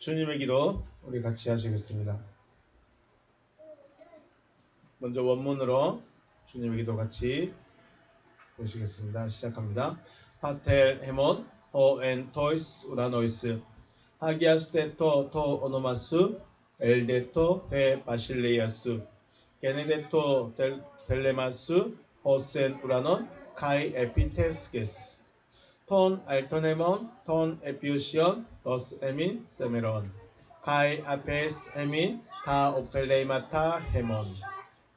주님의 기도 우리 같이 하시겠습니다. 먼저 원문으로 주님의 기도 같이 보시겠습니다. 시작합니다. 파텔 헤몬 호엔 토이스 우라노이스 하기아스테토 토 오노마스 엘데토 헤 바실레이아스 게네데토 델레마스 호센 우라논 카이 에피테스게스 톤 알토네몬 톤 에피우시온 로스 에민 세메론 카이 아페스 에민 다 오펠레이마타 헤몬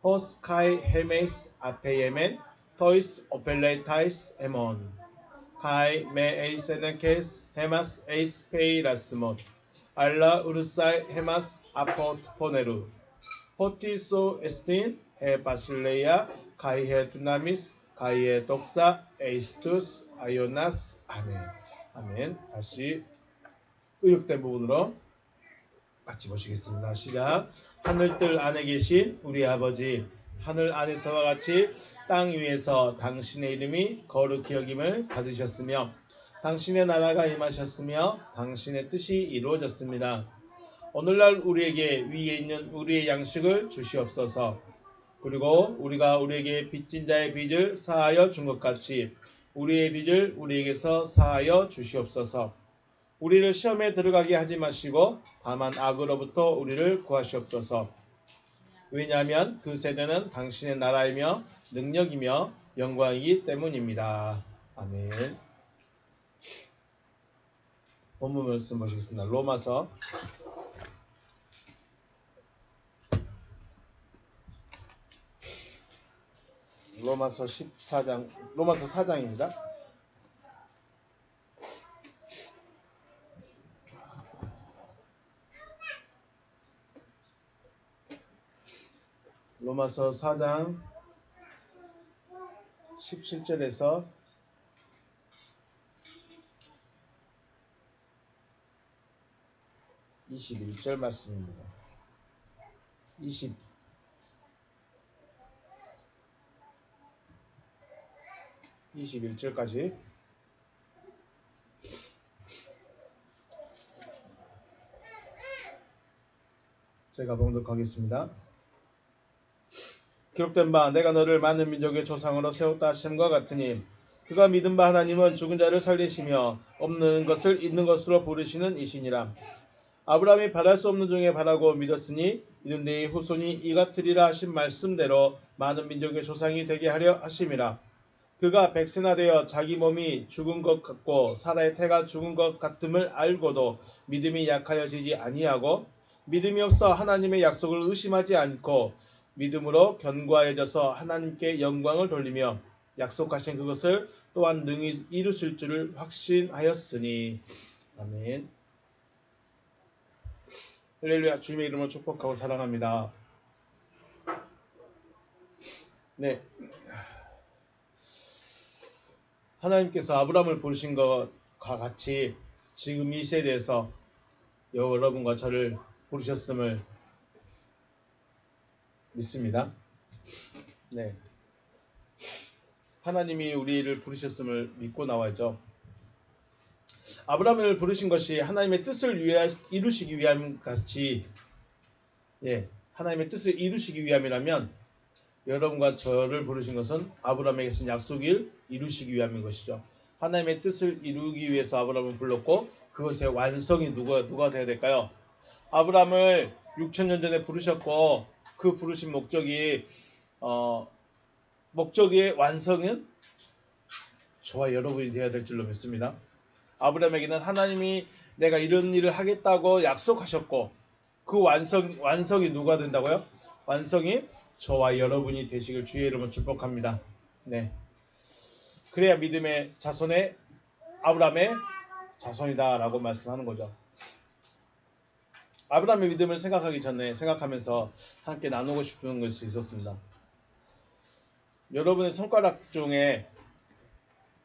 호스 카이 헤메스 아페예멘 토이스 오펠레이타이스 헤몬 카이 메 에이세네케스 헤마스 에이스 페이라스몬 알라 우르사이 헤마스 아포트포네루 포티소 에스틴 헤 바실레이아 카이 헤 두나미스 가이의 독사 에이스투스 아이오나스 아멘. 아멘. 다시 의역된 부분으로 같이 보시겠습니다. 시작. 하늘들 안에 계신 우리 아버지, 하늘 안에서와 같이 땅 위에서 당신의 이름이 거룩히 여김을 받으셨으며 당신의 나라가 임하셨으며 당신의 뜻이 이루어졌습니다. 오늘날 우리에게 위에 있는 우리의 양식을 주시옵소서. 그리고 우리가 우리에게 빚진 자의 빚을 사하여 준 것 같이 우리의 빚을 우리에게서 사하여 주시옵소서. 우리를 시험에 들어가게 하지 마시고 다만 악으로부터 우리를 구하시옵소서. 왜냐하면 그 세대는 당신의 나라이며 능력이며 영광이기 때문입니다. 아멘. 본문 말씀 보시겠습니다. 로마서 14장, 로마서 4장입니다. 로마서 4장 17절에서 21절 말씀입니다. 21절까지 제가 봉독하겠습니다. 기록된 바 내가 너를 많은 민족의 조상으로 세웠다 하심과 같으니 그가 믿은 바 하나님은 죽은 자를 살리시며 없는 것을 있는 것으로 부르시는 이시니라. 아브라함이 바랄 수 없는 중에 바라고 믿었으니 이는 네 후손이 이같으리라 하신 말씀대로 많은 민족의 조상이 되게 하려 하심이라. 그가 백세나 되어 자기 몸이 죽은 것 같고 사라의 태가 죽은 것 같음을 알고도 믿음이 약하여지지 아니하고 믿음이 없어 하나님의 약속을 의심하지 않고 믿음으로 견고하여져서 하나님께 영광을 돌리며 약속하신 그것을 또한 능히 이루실 줄을 확신하였으니. 아멘. 할렐루야. 주님의 이름으로 축복하고 사랑합니다. 네. 하나님께서 아브라함을 부르신 것과 같이 지금 이 세대에서 여러분과 저를 부르셨음을 믿습니다. 네. 하나님이 우리를 부르셨음을 믿고 나와야죠. 아브라함을 부르신 것이 하나님의 뜻을 이루시기 위함 같이, 하나님의 뜻을 이루시기 위함이라면 여러분과 저를 부르신 것은 아브라함에게 쓴 약속을 이루시기 위함인 것이죠. 하나님의 뜻을 이루기 위해서 아브라함을 불렀고 그것의 완성이 누가 되어야 될까요? 아브라함을 6천년 전에 부르셨고 그 부르신 목적의 완성은 저와 여러분이 되어야 될 줄로 믿습니다. 아브라함에게는 하나님이 내가 이런 일을 하겠다고 약속하셨고 그 완성이 누가 된다고요? 완성이 저와 여러분이 되시길 주의 이름으로 축복합니다. 네. 그래야 믿음의 자손의 아브라함의 자손이다라고 말씀하는 거죠. 아브라함의 믿음을 생각하면서 함께 나누고 싶은 것이 있었습니다. 여러분의 손가락 중에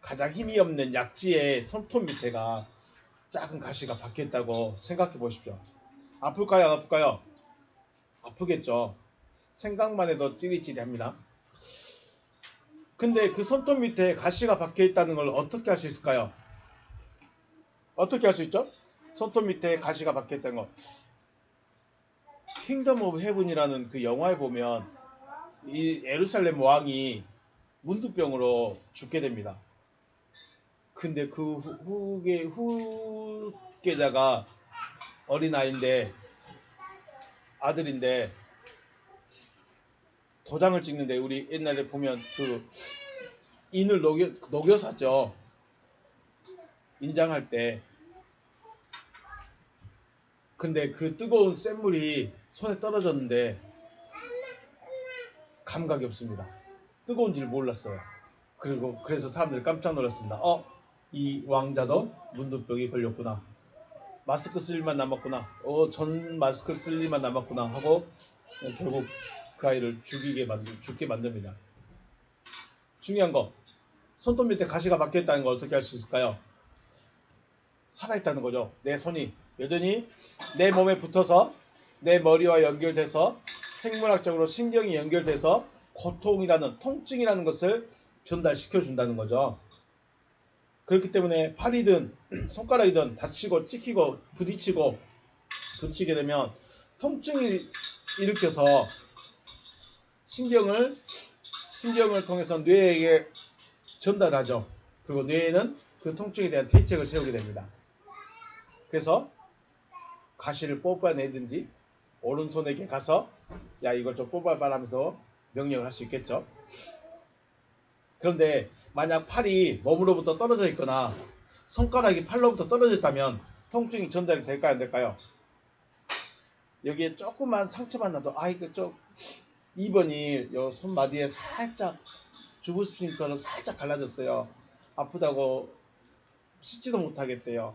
가장 힘이 없는 약지의 손톱 밑에가 작은 가시가 박혀있다고 생각해 보십시오. 아플까요? 안 아플까요? 아프겠죠. 생각만 해도 찌릿찌릿합니다. 근데 그 손톱 밑에 가시가 박혀있다는 걸 어떻게 할 수 있을까요? 어떻게 할 수 있죠? 손톱 밑에 가시가 박혀있다는 거. 킹덤 오브 헤븐이라는 그 영화에 보면 이 예루살렘 왕이 문두병으로 죽게 됩니다. 근데 그 후계자가 어린아이인데, 아들인데, 도장을 찍는데 우리 옛날에 보면 그 인을 녹여샀죠. 인장할 때. 근데 그 뜨거운 쇳물이 손에 떨어졌는데 감각이 없습니다. 뜨거운 줄 몰랐어요. 그래서 사람들이 깜짝 놀랐습니다. 이 왕자도 문두병이 걸렸구나. 마스크 쓸 일만 남았구나. 전 마스크 쓸 일만 남았구나 하고 결국 그 아이를 죽게 만듭니다. 중요한 거, 손톱 밑에 가시가 박혀있다는 걸 어떻게 할 수 있을까요? 살아있다는 거죠. 내 손이 여전히 내 몸에 붙어서 내 머리와 연결돼서 생물학적으로 신경이 연결돼서 고통이라는, 통증이라는 것을 전달시켜 준다는 거죠. 그렇기 때문에 팔이든 손가락이든 다치고 찍히고 부딪히게 되면 통증이 일으켜서 신경을 통해서 뇌에게 전달하죠. 그리고 뇌에는 그 통증에 대한 대책을 세우게 됩니다. 그래서 가시를 뽑아내든지 오른손에게 가서 야 이걸 좀 뽑아봐라 하면서 명령을 할 수 있겠죠. 그런데 만약 팔이 몸으로부터 떨어져 있거나 손가락이 팔로부터 떨어졌다면 통증이 전달이 될까요, 안 될까요? 여기에 조그만 상처만 나도 이거 좀 2번이 요 손마디에 살짝 주부 스프링클로 살짝 갈라졌어요. 아프다고 씻지도 못하겠대요.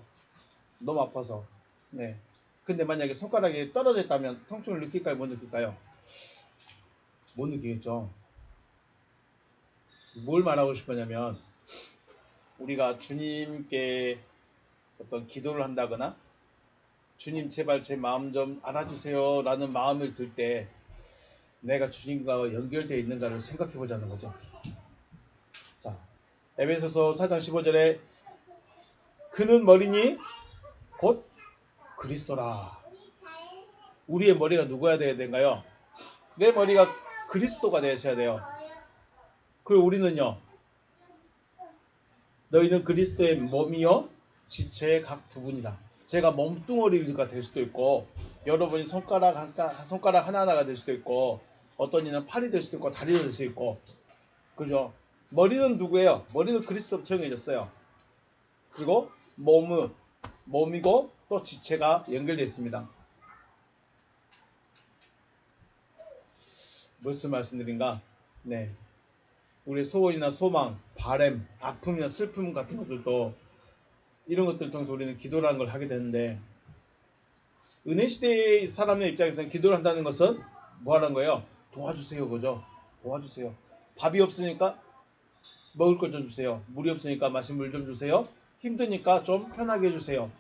너무 아파서. 네. 근데 만약에 손가락이 떨어져 있다면 통증을 느낄까요, 못 느낄까요? 못 느끼겠죠. 뭘 말하고 싶었냐면 우리가 주님께 어떤 기도를 한다거나 주님 제발 제 마음 좀 알아주세요 라는 마음을 들 때 내가 주님과 연결되어 있는가를 생각해 보자는 거죠. 자, 에베소서 4장 15절에 그는 머리니 곧 그리스도라. 우리의 머리가 누구야 돼야 되는가요? 내 머리가 그리스도가 되셔야 돼요. 그리고 우리는요, 너희는 그리스도의 몸이요 지체의 각 부분이다. 제가 몸뚱어리가 될 수도 있고 여러분이 손가락 하나하나가 될 수도 있고 어떤 이는 팔이 될 수도 있고 다리가 될 수도 있고, 그죠? 머리는 누구예요? 머리는 그리스도로 정해졌어요. 그리고 몸이고 또 지체가 연결되어 있습니다. 무슨 말씀드린가? 네, 우리의 소원이나 소망, 바램, 아픔이나 슬픔 같은 것들도 이런 것들을 통해서 우리는 기도라는 걸 하게 되는데, 은혜 시대의 사람의 입장에서는 기도를 한다는 것은 뭐 하는 거예요? 도와주세요, 그죠? 도와주세요. 밥이 없으니까 먹을 걸 좀 주세요. 물이 없으니까 마실 물 좀 주세요. 힘드니까 좀 편하게 해주세요.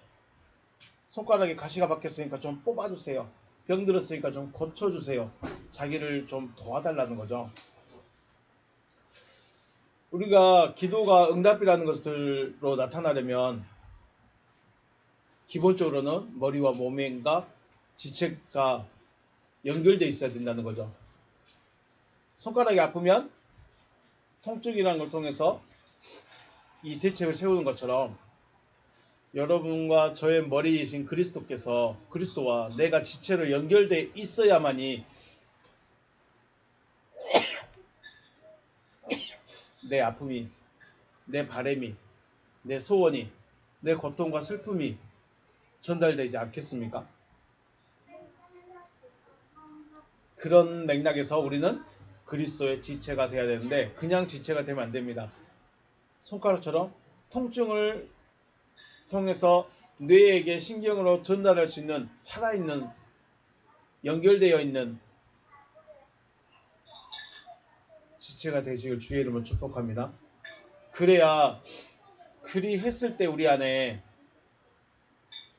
손가락에 가시가 박혔으니까 좀 뽑아주세요. 병 들었으니까 좀 고쳐주세요. 자기를 좀 도와달라는 거죠. 우리가 기도가 응답이라는 것들로 나타나려면 기본적으로는 머리와 몸과 지체가 연결되어 있어야 된다는 거죠. 손가락이 아프면 통증이라는 걸 통해서 이 대책을 세우는 것처럼 여러분과 저의 머리이신 그리스도와 내가 지체로 연결되어 있어야만이 내 아픔이, 내 바램이, 내 소원이, 내 고통과 슬픔이 전달되지 않겠습니까? 그런 맥락에서 우리는 그리스도의 지체가 되어야 되는데 그냥 지체가 되면 안 됩니다. 손가락처럼 통증을 통해서 뇌에게 신경으로 전달할 수 있는 살아있는, 연결되어 있는 지체가 되시길 주의 이름으로 축복합니다. 그래야 그리 했을 때 우리 안에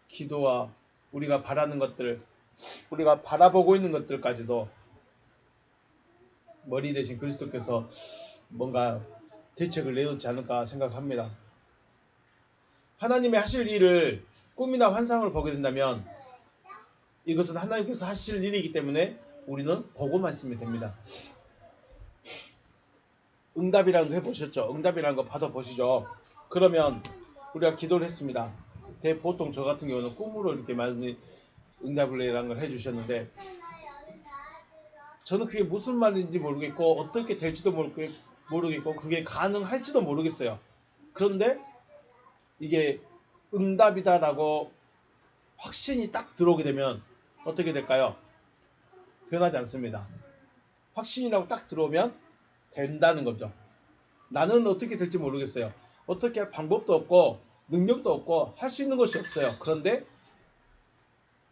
기도와 우리가 바라는 것들, 우리가 바라보고 있는 것들까지도 머리 대신 그리스도께서 뭔가 대책을 내놓지 않을까 생각합니다. 하나님의 하실 일을 꿈이나 환상을 보게 된다면 이것은 하나님께서 하실 일이기 때문에 우리는 보고만 있으면 됩니다. 응답이라는 거 해보셨죠? 응답이라는 거 받아보시죠. 그러면 우리가 기도를 했습니다. 보통 저 같은 경우는 꿈으로 이렇게 많이 응답을 이라는 걸 해주셨는데 저는 그게 무슨 말인지 모르겠고 어떻게 될지도 모르겠고 그게 가능할지도 모르겠어요. 그런데 이게 응답이다라고 확신이 딱 들어오게 되면 어떻게 될까요? 변하지 않습니다. 확신이라고 딱 들어오면 된다는 거죠. 나는 어떻게 될지 모르겠어요. 어떻게 할 방법도 없고 능력도 없고 할 수 있는 것이 없어요. 그런데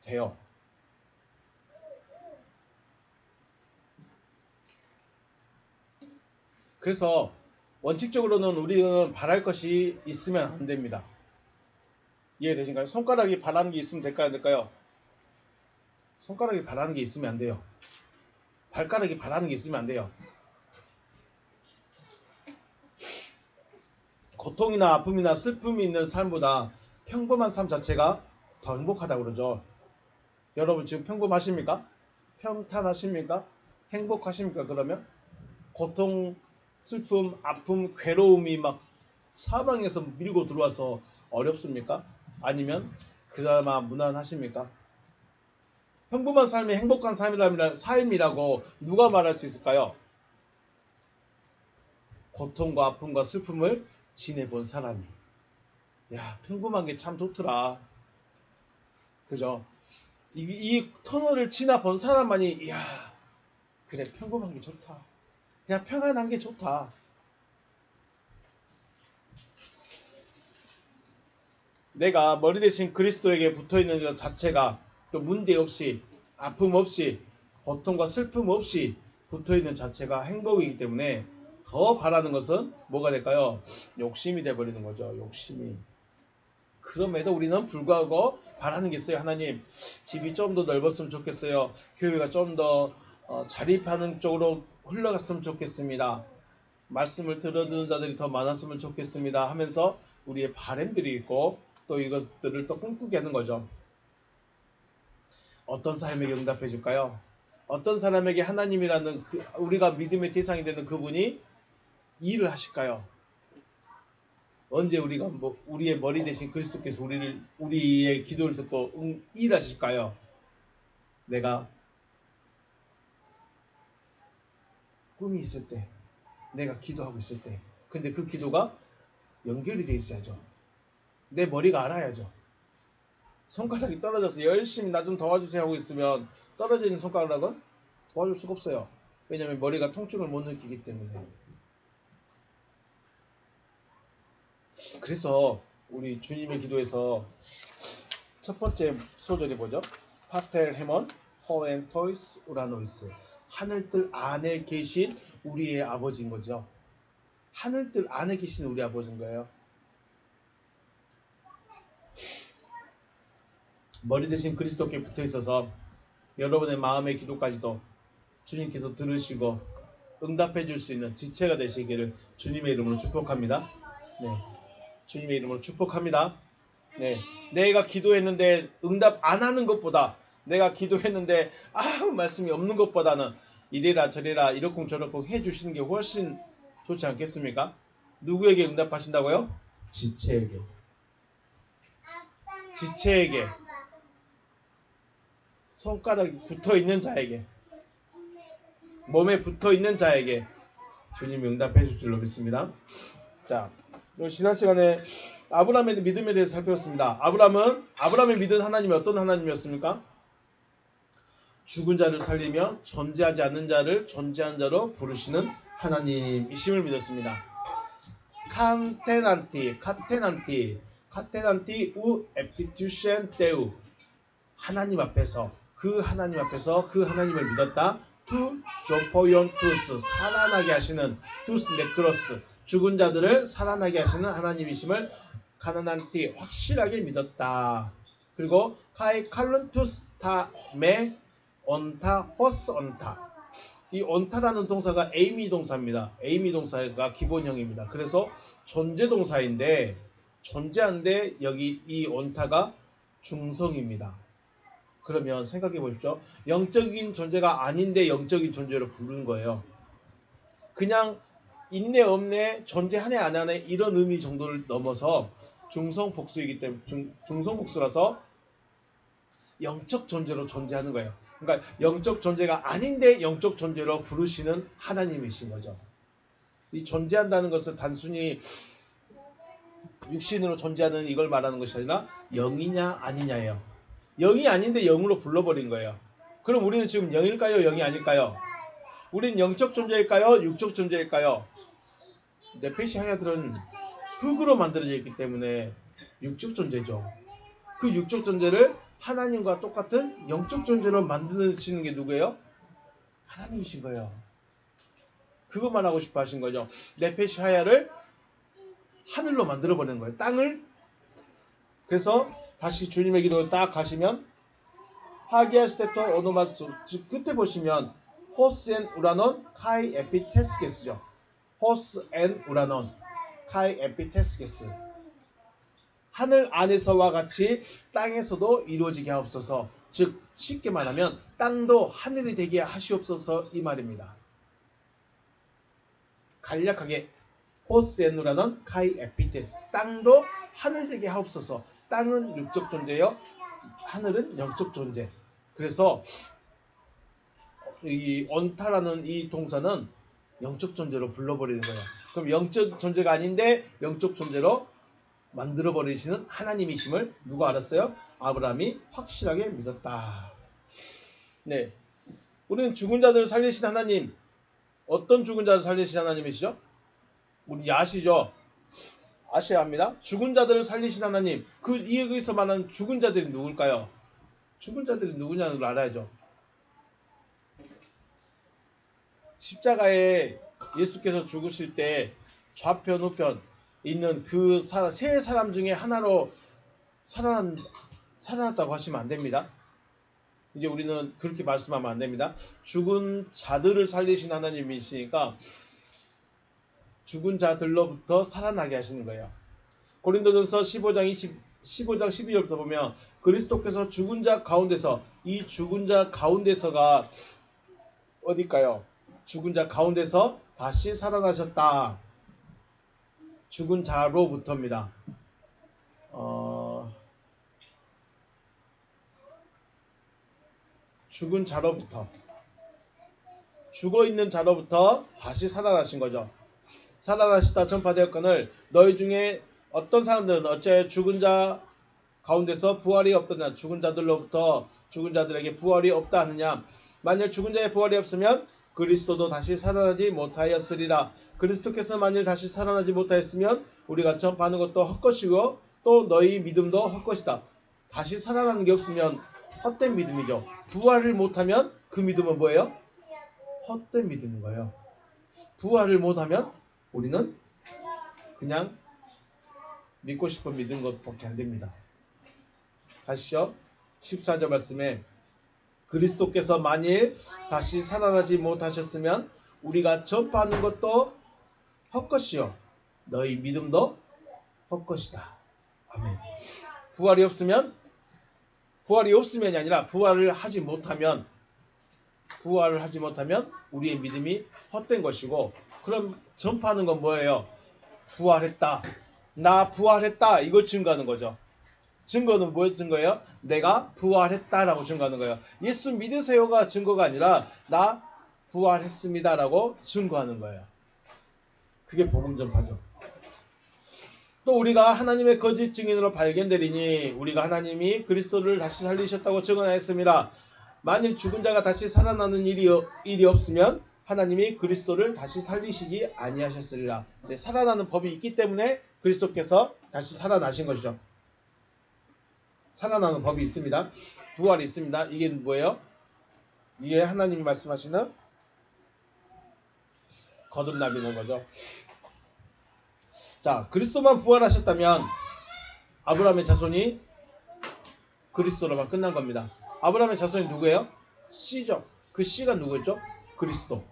돼요. 그래서 원칙적으로는 우리는 바랄 것이 있으면 안 됩니다. 이해되신가요? 손가락이 바라는 게 있으면 될까요? 안 될까요? 손가락이 바라는 게 있으면 안 돼요. 발가락이 바라는 게 있으면 안 돼요. 고통이나 아픔이나 슬픔이 있는 삶보다 평범한 삶 자체가 더 행복하다고 그러죠. 여러분 지금 평범하십니까? 평탄하십니까? 행복하십니까? 그러면 고통, 슬픔, 아픔, 괴로움이 막 사방에서 밀고 들어와서 어렵습니까? 아니면 그나마 무난하십니까? 평범한 삶이 행복한 삶이라고 누가 말할 수 있을까요? 고통과 아픔과 슬픔을 지내본 사람이. 야, 평범한 게 참 좋더라. 그죠? 이 터널을 지나본 사람만이 야, 그래 평범한 게 좋다. 그냥 평안한 게 좋다. 내가 머리 대신 그리스도에게 붙어있는 것 자체가 또 문제 없이 아픔 없이 고통과 슬픔 없이 붙어있는 자체가 행복이기 때문에 더 바라는 것은 뭐가 될까요? 욕심이 돼버리는 거죠. 욕심이. 그럼에도 우리는 불구하고 바라는 게 있어요. 하나님, 집이 좀 더 넓었으면 좋겠어요. 교회가 좀 더 자립하는 쪽으로 흘러갔으면 좋겠습니다. 말씀을 들어주는 자들이 더 많았으면 좋겠습니다. 하면서 우리의 바람들이 있고 또 이것들을 또 꿈꾸게 하는 거죠. 어떤 사람에게 응답해 줄까요? 어떤 사람에게 하나님이라는 우리가 믿음의 대상이 되는 그분이 일을 하실까요? 언제 우리가 우리의 머리 대신 그리스도께서 우리의 기도를 듣고 일하실까요? 내가 꿈이 있을 때, 내가 기도하고 있을 때, 근데 그 기도가 연결이 돼 있어야죠. 내 머리가 알아야죠. 손가락이 떨어져서 열심히 나 좀 도와주세요 하고 있으면 떨어져 있는 손가락은 도와줄 수가 없어요. 왜냐하면 머리가 통증을 못 느끼기 때문에. 그래서 우리 주님의 기도에서 첫 번째 소절이 뭐죠? 파텔 헤먼 호엔 토이스 우라노이스. 하늘뜰 안에 계신 우리의 아버지인 거죠. 하늘뜰 안에 계신 우리 아버지인 거예요. 머리 대신 그리스도께 붙어 있어서 여러분의 마음의 기도까지도 주님께서 들으시고 응답해 줄 수 있는 지체가 되시기를 주님의 이름으로 축복합니다. 네, 주님의 이름으로 축복합니다. 네, 내가 기도했는데 응답 안 하는 것보다 내가 기도했는데 아무 말씀이 없는 것보다는 이래라 저래라 이러쿵저러쿵 해주시는 게 훨씬 좋지 않겠습니까? 누구에게 응답하신다고요? 지체에게. 지체에게. 손가락이 붙어있는 자에게, 몸에 붙어있는 자에게 주님이 응답해 줄 줄 믿습니다. 자, 지난 시간에 아브라함의 믿음에 대해서 살펴봤습니다. 아브라함의 믿은 하나님이 어떤 하나님이었습니까? 죽은 자를 살리며 존재하지 않는 자를 존재한 자로 부르시는 하나님이심을 믿었습니다. 카테난티 우 에피투션 데우. 하나님 앞에서 그 하나님을 믿었다. 투 조포yon 투스 살아나게 하시는 투스 네크로스 죽은 자들을 살아나게 하시는 하나님이심을 카나난티 확실하게 믿었다. 그리고 카이 칼룬투스 타메 온타 호스 온타. 이 온타라는 동사가 에이미 동사입니다. 에이미 동사가 기본형입니다. 그래서 존재 동사인데 존재한데 여기 이 온타가 중성입니다. 그러면 생각해 보십시오. 영적인 존재가 아닌데 영적인 존재로 부르는 거예요. 그냥 있네 없네 존재하네 안 하네 이런 의미 정도를 넘어서 중성복수이기 때문에 중성복수라서 영적 존재로 존재하는 거예요. 그러니까 영적 존재가 아닌데 영적 존재로 부르시는 하나님이신 거죠. 이 존재한다는 것은 단순히 육신으로 존재하는 이걸 말하는 것이 아니라 영이냐 아니냐예요. 영이 아닌데 영으로 불러버린 거예요. 그럼 우리는 지금 영일까요? 영이 아닐까요? 우린 영적 존재일까요? 육적 존재일까요? 네페시 하야들은 흙으로 만들어져 있기 때문에 육적 존재죠. 그 육적 존재를 하나님과 똑같은 영적 존재로 만드시는 게 누구예요? 하나님이신 거예요. 그것만 하고 싶어 하신 거죠. 네페시 하야를 하늘로 만들어버리는 거예요. 땅을. 그래서 다시 주님의 기도를 딱 가시면 하기아스테토 오노마스 즉 끝에 보시면 호스 앤 우라논 카이 에피테스게스죠. 호스 앤 우라논 카이 에피테스게스. 하늘 안에서와 같이 땅에서도 이루어지게 하옵소서. 즉 쉽게 말하면 땅도 하늘이 되게 하시옵소서 이 말입니다. 간략하게 호스 앤 우라논 카이 에피테스. 땅도 하늘 되게 하옵소서. 땅은 육적 존재요. 하늘은 영적 존재. 그래서 이 언타라는 이 동사는 영적 존재로 불러버리는 거예요. 그럼 영적 존재가 아닌데 영적 존재로 만들어버리시는 하나님이심을 누가 알았어요? 아브라함이 확실하게 믿었다. 네, 우리는 죽은 자들을 살리신 하나님, 어떤 죽은 자를 살리신 하나님이시죠? 우리 아시죠? 아셔야 합니다. 죽은 자들을 살리신 하나님, 여기서 말하는 죽은 자들이 누굴까요? 죽은 자들이 누구냐는 걸 알아야죠. 십자가에 예수께서 죽으실 때 좌편 우편 있는 그 세 사람 중에 하나로 살아났다고 하시면 안 됩니다. 이제 우리는 그렇게 말씀하면 안 됩니다. 죽은 자들을 살리신 하나님이시니까 죽은 자들로부터 살아나게 하시는 거예요. 고린도전서 15장 12절부터 보면 그리스도께서 죽은 자 가운데서, 이 죽은 자 가운데서가 어딜까요? 죽은 자 가운데서 다시 살아나셨다. 죽은 자로부터입니다. 죽은 자로부터, 죽어있는 자로부터 다시 살아나신 거죠. 살아나시다 전파되었거늘 너희 중에 어떤 사람들은 어찌하여 죽은 자 가운데서 부활이 없더냐. 죽은 자들로부터 죽은 자들에게 부활이 없다 하느냐. 만일 죽은 자의 부활이 없으면 그리스도도 다시 살아나지 못하였으리라. 그리스도께서 만일 다시 살아나지 못하였으면 우리가 전파하는 것도 헛것이고 또 너희 믿음도 헛것이다. 다시 살아나는 게 없으면 헛된 믿음이죠. 부활을 못하면 그 믿음은 뭐예요? 헛된 믿음인 거예요. 부활을 못하면 우리는 그냥 믿고 싶은 믿은 것밖에 안 됩니다. 가시죠. 14절 말씀에 그리스도께서 만일 다시 살아나지 못하셨으면 우리가 전파하는 것도 헛것이요 너희 믿음도 헛것이다. 아멘. 부활이 없으면이 아니라 부활을 하지 못하면 우리의 믿음이 헛된 것이고, 그럼 전파하는 건 뭐예요? 부활했다. 나 부활했다. 이걸 증거하는 거죠. 증거는 뭐 증거예요? 내가 부활했다라고 증거하는 거예요. 예수 믿으세요가 증거가 아니라 나 부활했습니다라고 증거하는 거예요. 그게 복음 전파죠. 또 우리가 하나님의 거짓 증인으로 발견되리니 우리가 하나님이 그리스도를 다시 살리셨다고 증언하였습니다. 만일 죽은 자가 다시 살아나는 일이 없으면 하나님이 그리스도를 다시 살리시지 아니하셨으리라. 네, 살아나는 법이 있기 때문에 그리스도께서 다시 살아나신 것이죠. 살아나는 법이 있습니다. 부활이 있습니다. 이게 뭐예요? 이게 하나님이 말씀하시는 거듭남이는 거죠. 자, 그리스도만 부활하셨다면 아브라함의 자손이 그리스도로만 끝난 겁니다. 아브라함의 자손이 누구예요? 씨죠. 그 씨가 누구였죠? 그리스도.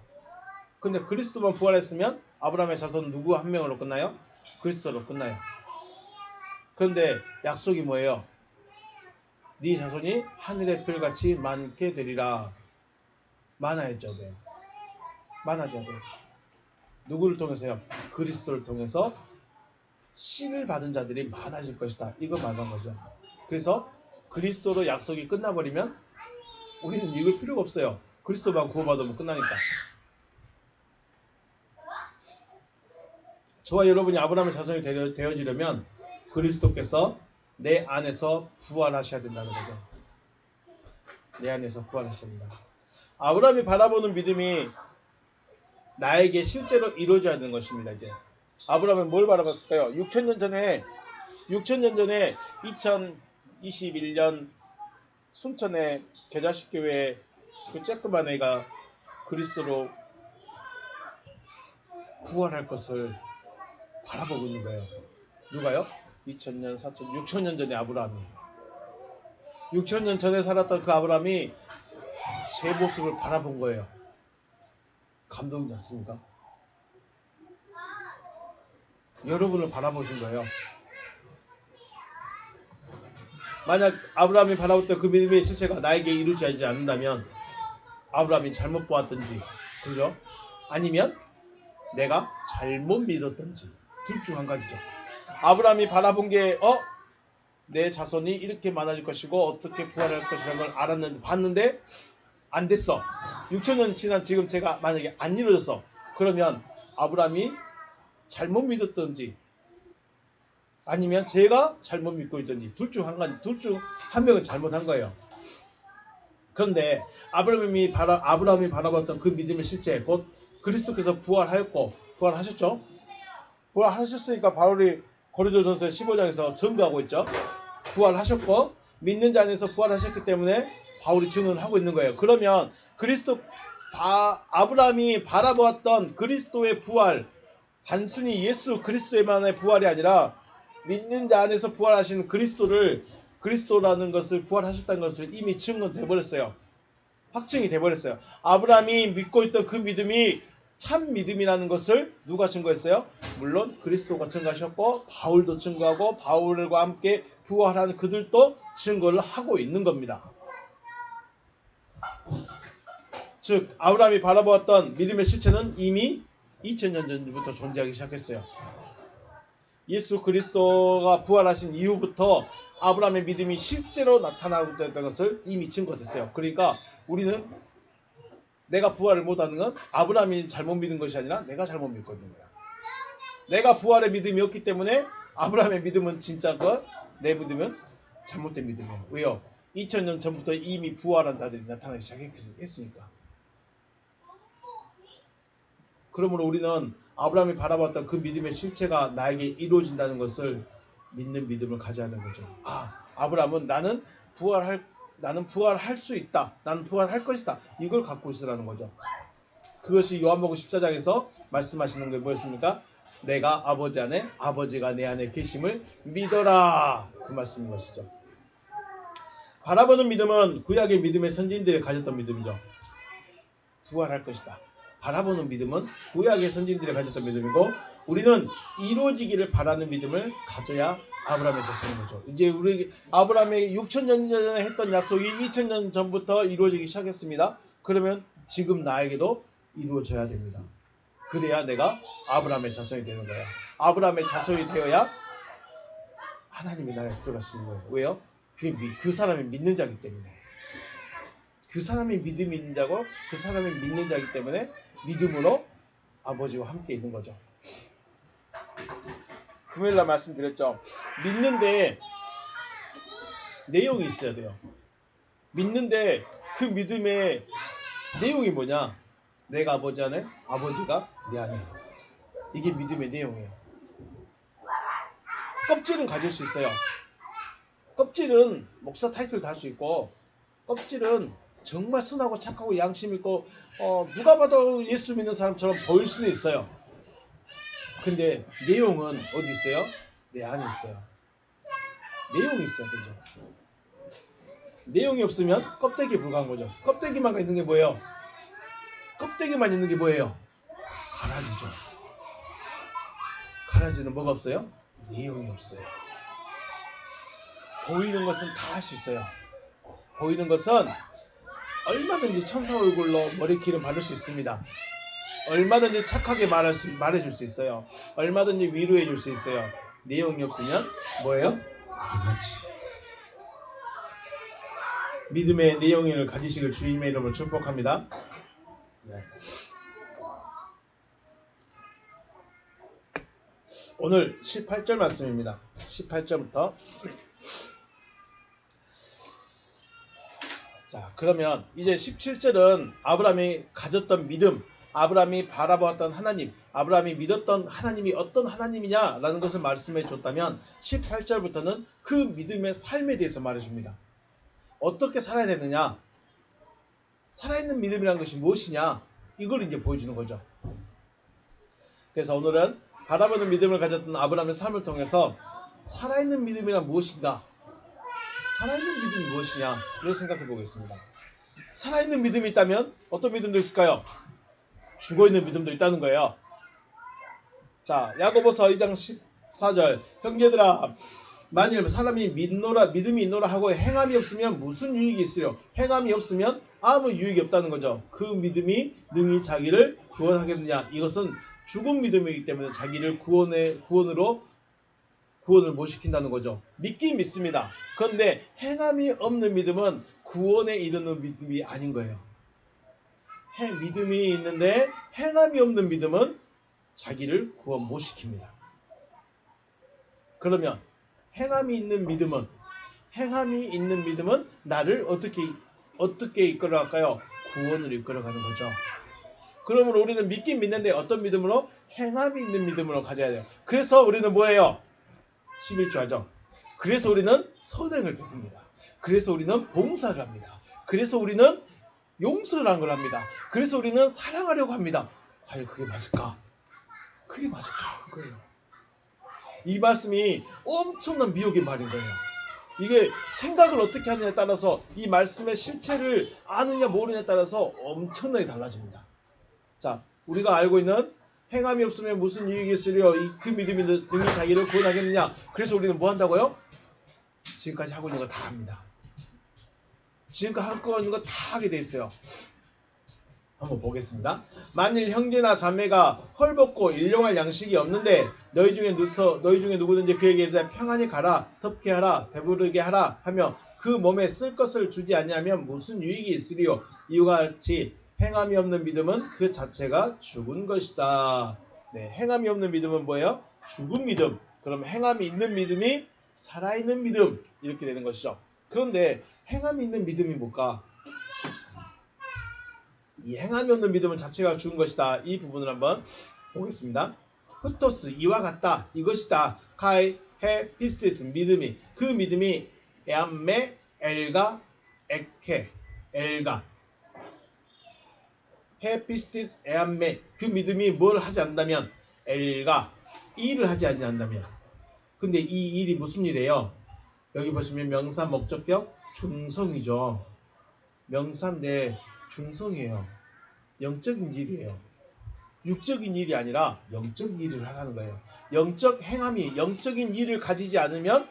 근데 그리스도만 부활했으면 아브라함의 자손은 누구 한 명으로 끝나요? 그리스도로 끝나요. 그런데 약속이 뭐예요? 네 자손이 하늘의 별같이 많게 되리라. 많아져야 돼요. 많아져야 돼요. 누구를 통해서요? 그리스도를 통해서 씨를 받은 자들이 많아질 것이다. 이거 말한 거죠. 그래서 그리스도로 약속이 끝나버리면 우리는 읽을 필요가 없어요. 그리스도만 구원받으면 끝나니까. 저와 여러분이 아브라함의 자손이 되어지려면 그리스도께서 내 안에서 부활하셔야 된다는 거죠. 내 안에서 부활하셔야 된다. 아브라함이 바라보는 믿음이 나에게 실제로 이루어져야 되는 것입니다. 이제 아브라함은 뭘 바라봤을까요? 6천년 전에 2021년 순천의 계자식교회 그 쬐끄만 애가 그리스도로 부활할 것을 바라보고 있는 거예요. 누가요? 2000년, 4000, 6000년 전에 아브라함이 6000년 전에 살았던 그 아브라함이 제 모습을 바라본 거예요. 감동이 났습니까? 여러분을 바라보신 거예요. 만약 아브라함이 바라봤던 그 믿음의 실체가 나에게 이루어지지 않는다면 아브라함이 잘못 보았든지, 그죠? 아니면 내가 잘못 믿었든지 둘 중 한 가지죠. 아브라함이 바라본 게 내 자손이 이렇게 많아질 것이고 어떻게 부활할 것이라는 걸 알았는데 봤는데 안 됐어. 6천년 지난 지금 제가 만약에 안 이루어졌어. 그러면 아브라함이 잘못 믿었든지 아니면 제가 잘못 믿고 있든지 둘 중 한 명은 잘못한 거예요. 그런데 아브라함이 바라봤던 그 믿음의 실체, 곧 그리스도께서 부활하였고 부활하셨죠. 부활하셨으니까 바울이 고린도전서 15장에서 증거하고 있죠. 부활하셨고 믿는 자 안에서 부활하셨기 때문에 바울이 증언을 하고 있는 거예요. 그러면 아브라함이 바라보았던 그리스도의 부활, 단순히 예수 그리스도의만의 부활이 아니라 믿는 자 안에서 부활하신 그리스도라는 것을 부활하셨다는 것을 이미 증언돼 버렸어요. 확증이 돼 버렸어요. 아브라함이 믿고 있던 그 믿음이 참 믿음이라는 것을 누가 증거했어요? 물론 그리스도가 증거하셨고 바울도 증거하고 바울과 함께 부활한 그들도 증거를 하고 있는 겁니다. 즉 아브라함이 바라보았던 믿음의 실체는 이미 2000년 전부터 존재하기 시작했어요. 예수 그리스도가 부활하신 이후부터 아브라함의 믿음이 실제로 나타나고 있다는 것을 이미 증거됐어요. 그러니까 우리는 내가 부활을 못하는 건 아브라함이 잘못 믿은 것이 아니라 내가 잘못 믿고 있는 거야. 내가 부활의 믿음이 없기 때문에 아브라함의 믿음은 진짜 내 믿음은 잘못된 믿음이에요. 왜요? 2000년 전부터 이미 부활한 자들이 나타나기 시작했으니까. 그러므로 우리는 아브라함이 바라봤던 그 믿음의 실체가 나에게 이루어진다는 것을 믿는 믿음을 가져야 하는 거죠. 아브라함은 나는 부활할 수 있다. 나는 부활할 것이다. 이걸 갖고 있으라는 거죠. 그것이 요한복음 14장에서 말씀하시는 게 뭐였습니까? 내가 아버지 안에, 아버지가 내 안에 계심을 믿어라. 그 말씀인 것이죠. 바라보는 믿음은 구약의 믿음의 선진들이 가졌던 믿음이죠. 부활할 것이다. 바라보는 믿음은 구약의 선진들이 가졌던 믿음이고 우리는 이루어지기를 바라는 믿음을 가져야 아브라함의 자손인 거죠. 이제 우리 아브라함의 6000년 전에 했던 약속이 2000년 전부터 이루어지기 시작했습니다. 그러면 지금 나에게도 이루어져야 됩니다. 그래야 내가 아브라함의 자손이 되는 거예요. 아브라함의 자손이 되어야 하나님의 나라에 들어갈 수 있는 거예요. 왜요? 그 사람이 믿는 자이기 때문에. 그 사람이 믿음이 있는 자고 그 사람이 믿는 자이기 때문에 믿음으로 아버지와 함께 있는 거죠. 금요일날 말씀드렸죠. 믿는데 내용이 있어야 돼요. 믿는데 그 믿음의 내용이 뭐냐? 내가 아버지 안에, 아버지가 내 안에. 이게 믿음의 내용이에요. 껍질은 가질 수 있어요. 껍질은 목사 타이틀 달 수 있고 껍질은 정말 선하고 착하고 양심 있고 누가 봐도 예수 믿는 사람처럼 보일 수는 있어요. 근데 내용은 어디 있어요? 내 안에 있어요. 내용이 있어야 되죠. 내용이 없으면 껍데기에 불과한 거죠. 껍데기만 있는 게 뭐예요? 껍데기만 있는 게 뭐예요? 가라지죠. 가라지는 뭐가 없어요? 내용이 없어요. 보이는 것은 다 할 수 있어요. 보이는 것은 얼마든지 천사 얼굴로 머리기름 바를 수 있습니다. 얼마든지 착하게 말해줄 수 있어요. 얼마든지 위로해줄 수 있어요. 내용이 없으면 뭐예요? 거지. 믿음의 내용을 가지시길 주님의 이름으로 축복합니다. 네. 오늘 18절 말씀입니다. 18절부터. 자, 그러면 이제 17절은 아브라함이 가졌던 믿음, 아브라함이 바라보았던 하나님, 아브라함이 믿었던 하나님이 어떤 하나님이냐라는 것을 말씀해 줬다면 18절부터는 그 믿음의 삶에 대해서 말해줍니다. 어떻게 살아야 되느냐, 살아있는 믿음이라는 것이 무엇이냐, 이걸 이제 보여주는 거죠. 그래서 오늘은 바라보는 믿음을 가졌던 아브라함의 삶을 통해서 살아있는 믿음이란 무엇인가, 살아있는 믿음이 무엇이냐, 이걸 생각해 보겠습니다. 살아있는 믿음이 있다면 어떤 믿음도 있을까요? 죽어있는 믿음도 있다는 거예요. 자, 야고보서 2장 14절. 형제들아, 만일 사람이 믿음이 있노라 하고 행함이 없으면 무슨 유익이 있으려? 행함이 없으면 아무 유익이 없다는 거죠. 그 믿음이 능히 자기를 구원하겠느냐? 이것은 죽은 믿음이기 때문에 자기를 구원을 못 시킨다는 거죠. 믿긴 믿습니다. 그런데 행함이 없는 믿음은 구원에 이르는 믿음이 아닌 거예요. 믿음이 있는데 행함이 없는 믿음은 자기를 구원 못 시킵니다. 그러면 행함이 있는 믿음은 나를 어떻게 이끌어갈까요? 구원으로 이끌어가는 거죠. 그러므로 우리는 믿긴 믿는데 어떤 믿음으로? 행함이 있는 믿음으로 가져야 돼요. 그래서 우리는 뭐예요? 11조 하죠. 그래서 우리는 선행을 베풉니다. 그래서 우리는 봉사를 합니다. 그래서 우리는 용서를 한 걸 합니다. 그래서 우리는 사랑하려고 합니다. 과연 그게 맞을까? 그게 맞을까? 그거예요. 이 말씀이 엄청난 미혹의 말인 거예요. 이게 생각을 어떻게 하느냐에 따라서 이 말씀의 실체를 아느냐 모르느냐에 따라서 엄청나게 달라집니다. 자, 우리가 알고 있는 행함이 없으면 무슨 유익이 있으려? 그 믿음이 능히 자기를 구원하겠느냐? 그래서 우리는 뭐 한다고요? 지금까지 하고 있는 거 다 합니다. 지금까지 하고 있는 거 다 하게 돼 있어요. 한번 보겠습니다. 만일 형제나 자매가 헐벗고 일용할 양식이 없는데 너희 중에 누구든지 그에게 이르되 평안히 가라, 덮게 하라, 배부르게 하라 하며 그 몸에 쓸 것을 주지 아니하면 무슨 유익이 있으리요? 이와 같이 행함이 없는 믿음은 그 자체가 죽은 것이다. 네, 행함이 없는 믿음은 뭐예요? 죽은 믿음. 그럼 행함이 있는 믿음이 살아있는 믿음, 이렇게 되는 것이죠. 그런데 행함이 있는 믿음이 뭘까? 이 행함이 없는 믿음은 자체가 죽은 것이다. 이 부분을 한번 보겠습니다. 후토스, 이와 같다, 이것이다. 카이, 헤, 피스티스, 믿음이. 그 믿음이 에암메, 엘가, 에케, 엘가. 헤, 피스티스, 에암메. 그 믿음이 뭘 하지 않는다면? 엘가, 일을 하지 않는다면. 근데 이 일이 무슨 일이에요? 여기 보시면 명사, 목적격, 중성이죠. 명사인데 중성이에요. 영적인 일이에요. 육적인 일이 아니라 영적인 일을 하는 거예요. 영적 행함이 영적인 일을 가지지 않으면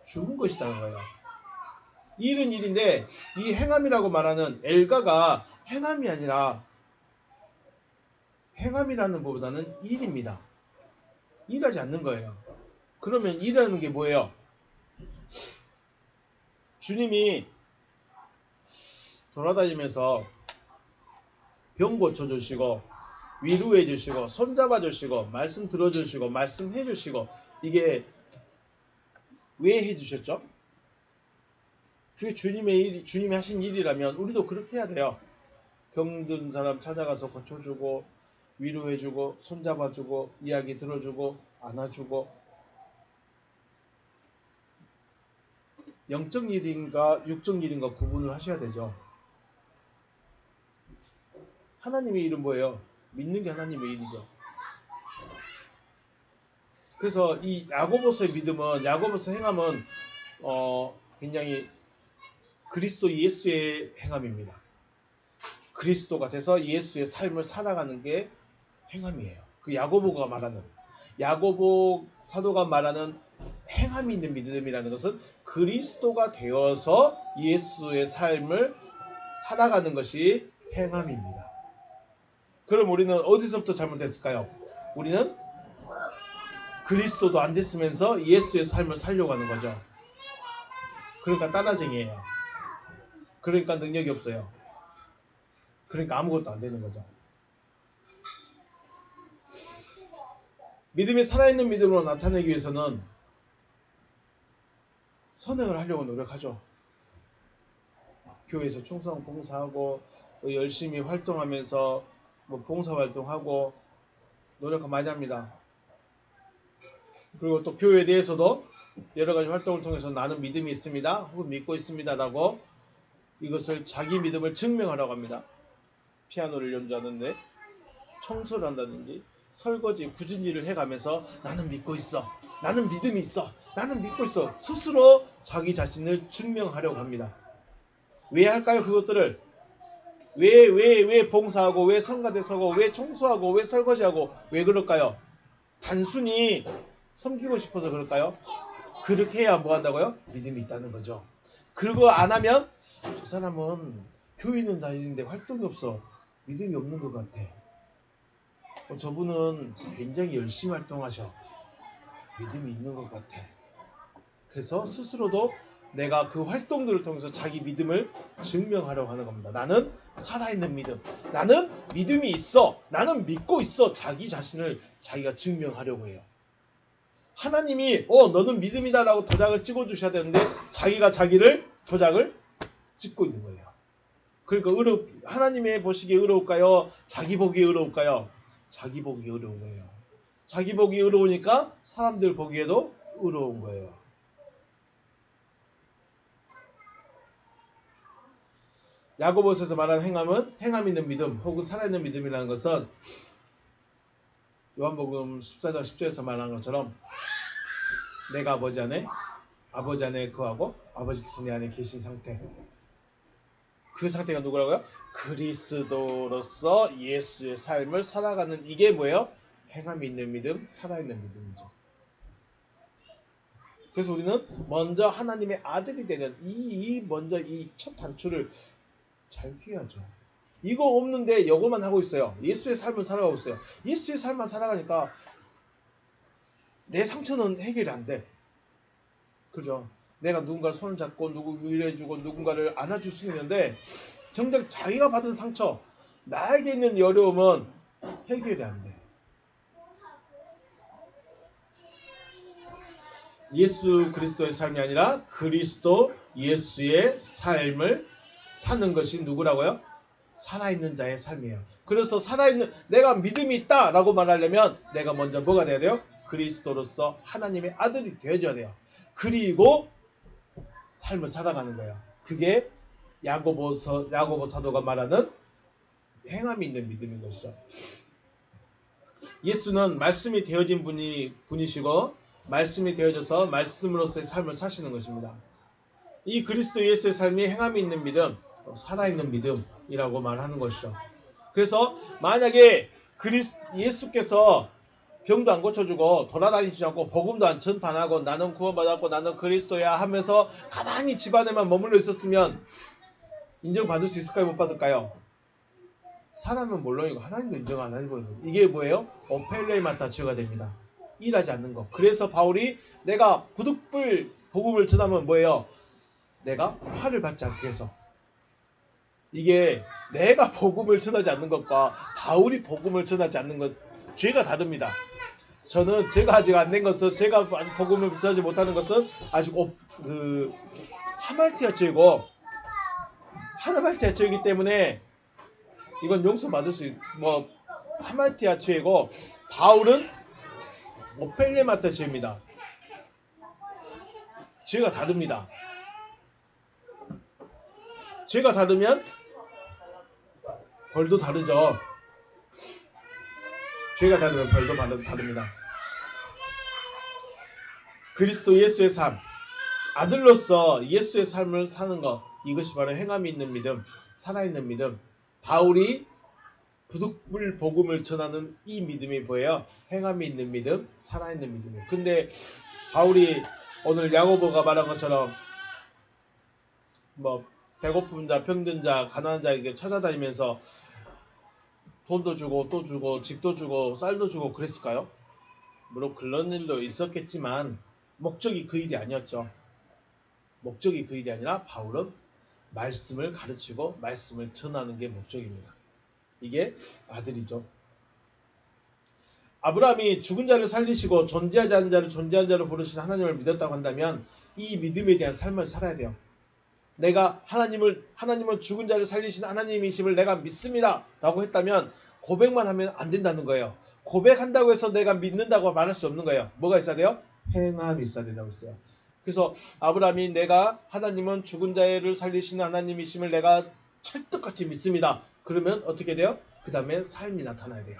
죽은 것이라는 거예요. 일은 일인데 이 행함이라고 말하는 엘가가 행함이 아니라 행함이라는 것보다는 일입니다. 일하지 않는 거예요. 그러면 일하는 게 뭐예요? 주님이 돌아다니면서 병 고쳐주시고 위로해주시고 손잡아주시고 말씀 들어주시고 말씀해주시고 이게 왜 해주셨죠? 그게 주님이 하신 일이라면 우리도 그렇게 해야 돼요. 병든 사람 찾아가서 고쳐주고 위로해주고 손잡아주고 이야기 들어주고 안아주고. 영적 일인가 육적 일인가 구분을 하셔야 되죠. 하나님의 일은 뭐예요? 믿는 게 하나님의 일이죠. 그래서 이 야고보서의 믿음은, 야고보서 행함은 굉장히 그리스도 예수의 행함입니다. 그리스도가 돼서 예수의 삶을 살아가는 게 행함이에요. 그 야고보 사도가 말하는 행함이 있는 믿음이라는 것은 그리스도가 되어서 예수의 삶을 살아가는 것이 행함입니다. 그럼 우리는 어디서부터 잘못했을까요? 우리는 그리스도도 안 됐으면서 예수의 삶을 살려고 하는 거죠. 그러니까 따라쟁이에요. 그러니까 능력이 없어요. 그러니까 아무것도 안 되는 거죠. 믿음이 살아있는 믿음으로 나타내기 위해서는 선행을 하려고 노력하죠. 교회에서 충성 봉사하고 열심히 활동하면서 봉사활동하고 노력을 많이 합니다. 그리고 또 교회에 대해서도 여러가지 활동을 통해서 나는 믿음이 있습니다. 혹은 믿고 있습니다. 라고 이것을 자기 믿음을 증명하라고 합니다. 피아노를 연주하는데 청소를 한다든지 설거지 굳은 일을 해가면서 나는 믿고 있어. 나는 믿음이 있어. 나는 믿고 있어. 스스로 자기 자신을 증명하려고 합니다. 왜 할까요? 그것들을 왜 봉사하고 왜 성가대 서고 왜 청소하고 왜 설거지하고 왜 그럴까요? 단순히 섬기고 싶어서 그럴까요? 그렇게 해야 뭐 한다고요? 믿음이 있다는 거죠. 그거 안 하면 저 사람은 교회는 다니는데 활동이 없어. 믿음이 없는 것 같아. 저분은 굉장히 열심히 활동하셔. 믿음이 있는 것 같아. 그래서 스스로도 내가 그 활동들을 통해서 자기 믿음을 증명하려고 하는 겁니다. 나는 살아있는 믿음. 나는 믿음이 있어. 나는 믿고 있어. 자기 자신을 자기가 증명하려고 해요. 하나님이 너는 믿음이다 라고 도장을 찍어주셔야 되는데 자기가 자기를 도장을 찍고 있는 거예요. 그러니까 하나님의 보시기에 의로울까요? 자기 보기에 의로울까요? 자기 보기에 의로운 거예요. 자기 보기에 의로우니까 사람들 보기에도 의로운 거예요. 야고보서에서 말하는 행함은 행함 있는 믿음 혹은 살아있는 믿음이라는 것은 요한복음 14장 10절에서 말하는 것처럼 내가 아버지 안에 거하고 아버지께서 내 안에 계신 상태. 그 상태가 누구라고요? 그리스도로서 예수의 삶을 살아가는 이게 뭐예요? 행함이 있는 믿음, 살아있는 믿음이죠. 그래서 우리는 먼저 하나님의 아들이 되는 먼저 이 첫 단추를 잘 귀하죠. 이거 없는데 이거만 하고 있어요. 예수의 삶을 살아가고 있어요. 예수의 삶만 살아가니까 내 상처는 해결이 안 돼. 그죠? 내가 누군가 손을 잡고 누구 위로해주고 누군가를 안아줄 수 있는데 정작 자기가 받은 상처, 나에게 있는 어려움은 해결이 안 돼. 예수 그리스도의 삶이 아니라 그리스도 예수의 삶을 사는 것이 누구라고요? 살아있는 자의 삶이에요. 그래서 살아있는 내가 믿음이 있다라고 말하려면 내가 먼저 뭐가 돼야 돼요? 그리스도로서 하나님의 아들이 되어줘야 돼요. 그리고 삶을 살아가는 거예요. 그게 야고보 사도가 말하는 행함이 있는 믿음인 것이죠. 예수는 말씀이 되어진 분이시고 말씀이 되어져서 말씀으로서의 삶을 사시는 것입니다. 이 그리스도 예수의 삶이 행함이 있는 믿음, 살아있는 믿음이라고 말하는 것이죠. 그래서 만약에 예수께서 병도 안 고쳐주고 돌아다니지 않고 복음도 안 전파하고 나는 구원받았고 나는 그리스도야 하면서 가만히 집안에만 머물러 있었으면 인정받을 수 있을까요? 못 받을까요? 사람은 물론이고 하나님도 인정 안 해버리는 거예요. 이게 뭐예요? 오펠레마타 죄가 됩니다. 일하지 않는 거. 그래서 바울이 내가 부득불 복음을 전하면 뭐예요? 내가 화를 받지 않게 해서. 이게 내가 복음을 전하지 않는 것과 바울이 복음을 전하지 않는 것 죄가 다릅니다. 저는 제가 아직 안 된 것은 제가 복음을 전하지 못하는 것은 아직 하말티아 죄고 하말티아 죄이기 때문에 이건 용서받을 수 하말티아 죄고 바울은 오펠레마타 죄입니다. 죄가 다릅니다. 죄가 다르면 벌도 다르죠. 죄가 다르면 벌도 다릅니다. 그리스도 예수의 삶, 아들로서 예수의 삶을 사는 것, 이것이 바로 행함이 있는 믿음, 살아있는 믿음. 바울이 부득불 복음을 전하는 이 믿음이 뭐예요? 행함이 있는 믿음, 살아있는 믿음이에요. 근데 바울이 오늘 야고보가 말한 것처럼 뭐 배고픈 자, 병든 자, 가난한 자에게 찾아다니면서 돈도 주고 또 주고 집도 주고 쌀도 주고 그랬을까요? 물론 그런 일도 있었겠지만 목적이 그 일이 아니었죠. 목적이 그 일이 아니라 바울은 말씀을 가르치고 말씀을 전하는 게 목적입니다. 이게 아들이죠. 아브라함이 죽은 자를 살리시고 존재하지 않은 자를 존재한 자로 부르신 하나님을 믿었다고 한다면 이 믿음에 대한 삶을 살아야 돼요. 내가 하나님을 죽은 자를 살리신 하나님이심을 내가 믿습니다 라고 했다면 고백만 하면 안 된다는 거예요. 고백한다고 해서 내가 믿는다고 말할 수 없는 거예요. 뭐가 있어야 돼요? 행함이 있어야 된다고 했어요. 그래서 아브라함이 내가 하나님은 죽은 자를 살리시는 하나님이심을 내가 찰떡같이 믿습니다. 그러면 어떻게 돼요? 그 다음에 삶이 나타나야 돼요.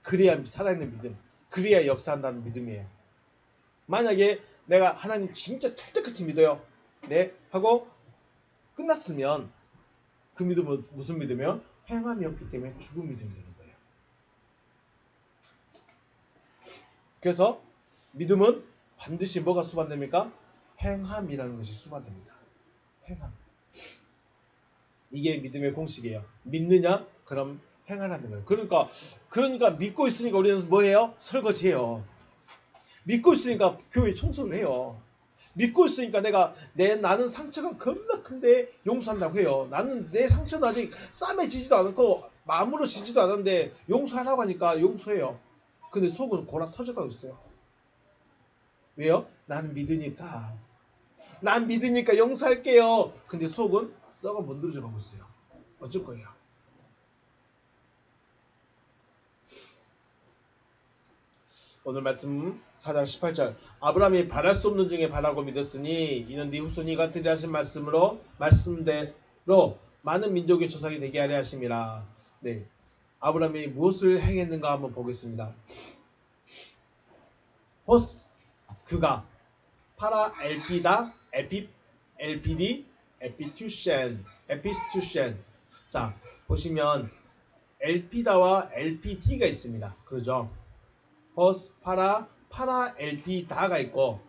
그래야 살아있는 믿음, 그래야 역사한다는 믿음이에요. 만약에 내가 하나님 진짜 찰떡같이 믿어요. 네 하고 끝났으면 그 믿음은 무슨 믿음이요? 행함이 없기 때문에 죽은 믿음이 되는 거예요. 그래서 믿음은 반드시 뭐가 수반됩니까? 행함이라는 것이 수반됩니다. 행함. 이게 믿음의 공식이에요. 믿느냐? 그럼 행하라는 거예요. 그러니까 믿고 있으니까 우리는 뭐해요? 설거지해요. 믿고 있으니까 교회 청소를 해요. 믿고 있으니까 나는 상처가 겁나 큰데 용서한다고 해요. 나는 내 상처는 아직 쌈에 지지도 않고 마음으로 지지도 않았는데 용서하라고 하니까 용서해요. 근데 속은 골아 터져가고 있어요. 왜요? 나는 믿으니까. 난 믿으니까 용서할게요. 근데 속은 썩어 문드러져 가고 있어요. 어쩔 거예요? 오늘 말씀 4장 18절 아브라함이 바랄 수 없는 중에 바라고 믿었으니 이는 네 후손이 같으리 하신 말씀대로 많은 민족의 조상이 되게 하려 하심이라. 네, 아브라함이 무엇을 행했는가 한번 보겠습니다. 호스 그가 파라 엘피다 엘피디 에피스투셴 자 보시면 엘피다와 엘피디가 있습니다. 그러죠? 호스 파라 엘피다가 있고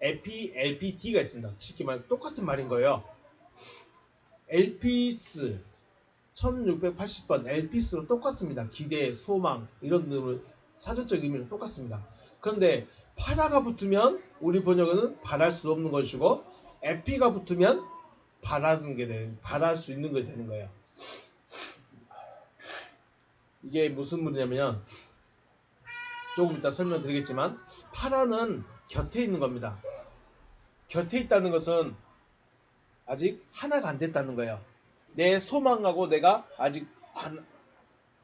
엘피디가 있습니다. 쉽게 말해 똑같은 말인 거예요. 엘피스 1680번 엘피스로 똑같습니다. 기대, 소망 이런 놈을 사전적 의미로 똑같습니다. 그런데 파라가 붙으면 우리 번역은 바랄 수 없는 것이고 에피가 붙으면 바랄 수 있는 것이 되는 거예요. 이게 무슨 문제냐면 조금 이따 설명드리겠지만 파라는 곁에 있는 겁니다. 곁에 있다는 것은 아직 하나가 안 됐다는 거예요. 내 소망하고 내가 아직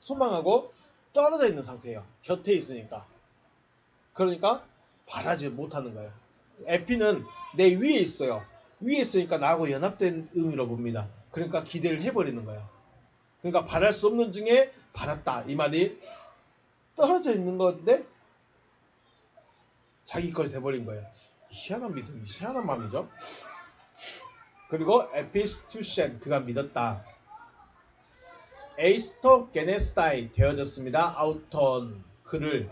소망하고 떨어져 있는 상태예요. 곁에 있으니까. 그러니까 바라지 못하는 거예요. 에피는 내 위에 있어요. 위에 있으니까 나하고 연합된 의미로 봅니다. 그러니까 기대를 해버리는 거예요. 그러니까 바랄 수 없는 중에 바랐다. 이 말이 떨어져 있는 건데 자기 걸 돼버린 거예요. 희한한 믿음, 희한한 마음이죠. 그리고 에피스투셴 그가 믿었다. 에이스토 게네스타이 되어졌습니다. 아우톤 그를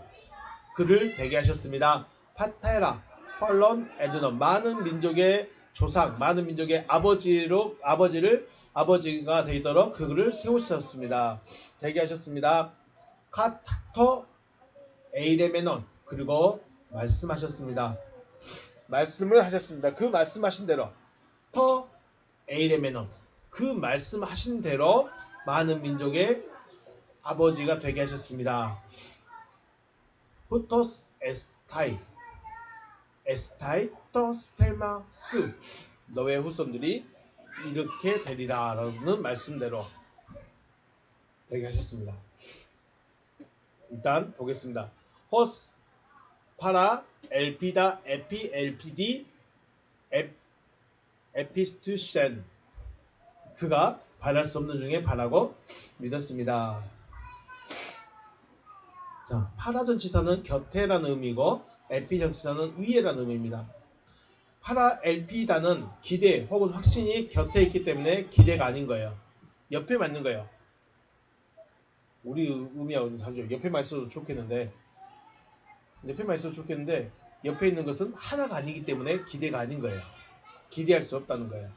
되게 하셨습니다. 파테라 펄론 에즈너 많은 민족의 조상, 많은 민족의 아버지가 되도록 그를 세우셨습니다. 되게 하셨습니다. 카토 에이레메논 그리고 말씀하셨습니다. 말씀을 하셨습니다. 그 말씀하신 대로 토 에이레메논 그 말씀하신 대로 많은 민족의 아버지가 되게 하셨습니다. 후토스 에스타이 토 스펠마스 너의 후손들이 이렇게 되리라 라는 말씀대로 되게 하셨습니다. 일단 보겠습니다. 호스 파라 엘피다 엘피디 에피스투셴 그가 바랄 수 없는 중에 바라고 믿었습니다. 자, 파라 전치사는 곁에라는 의미고 엘피 전치사는 위에라는 의미입니다. 파라 엘피다는 기대 혹은 확신이 곁에 있기 때문에 기대가 아닌 거예요. 옆에 맞는 거예요. 우리 의미하고는 다르죠. 옆에만 있어도 좋겠는데 옆에 있는 것은 하나가 아니기 때문에 기대가 아닌 거예요. 기대할 수 없다는 거예요.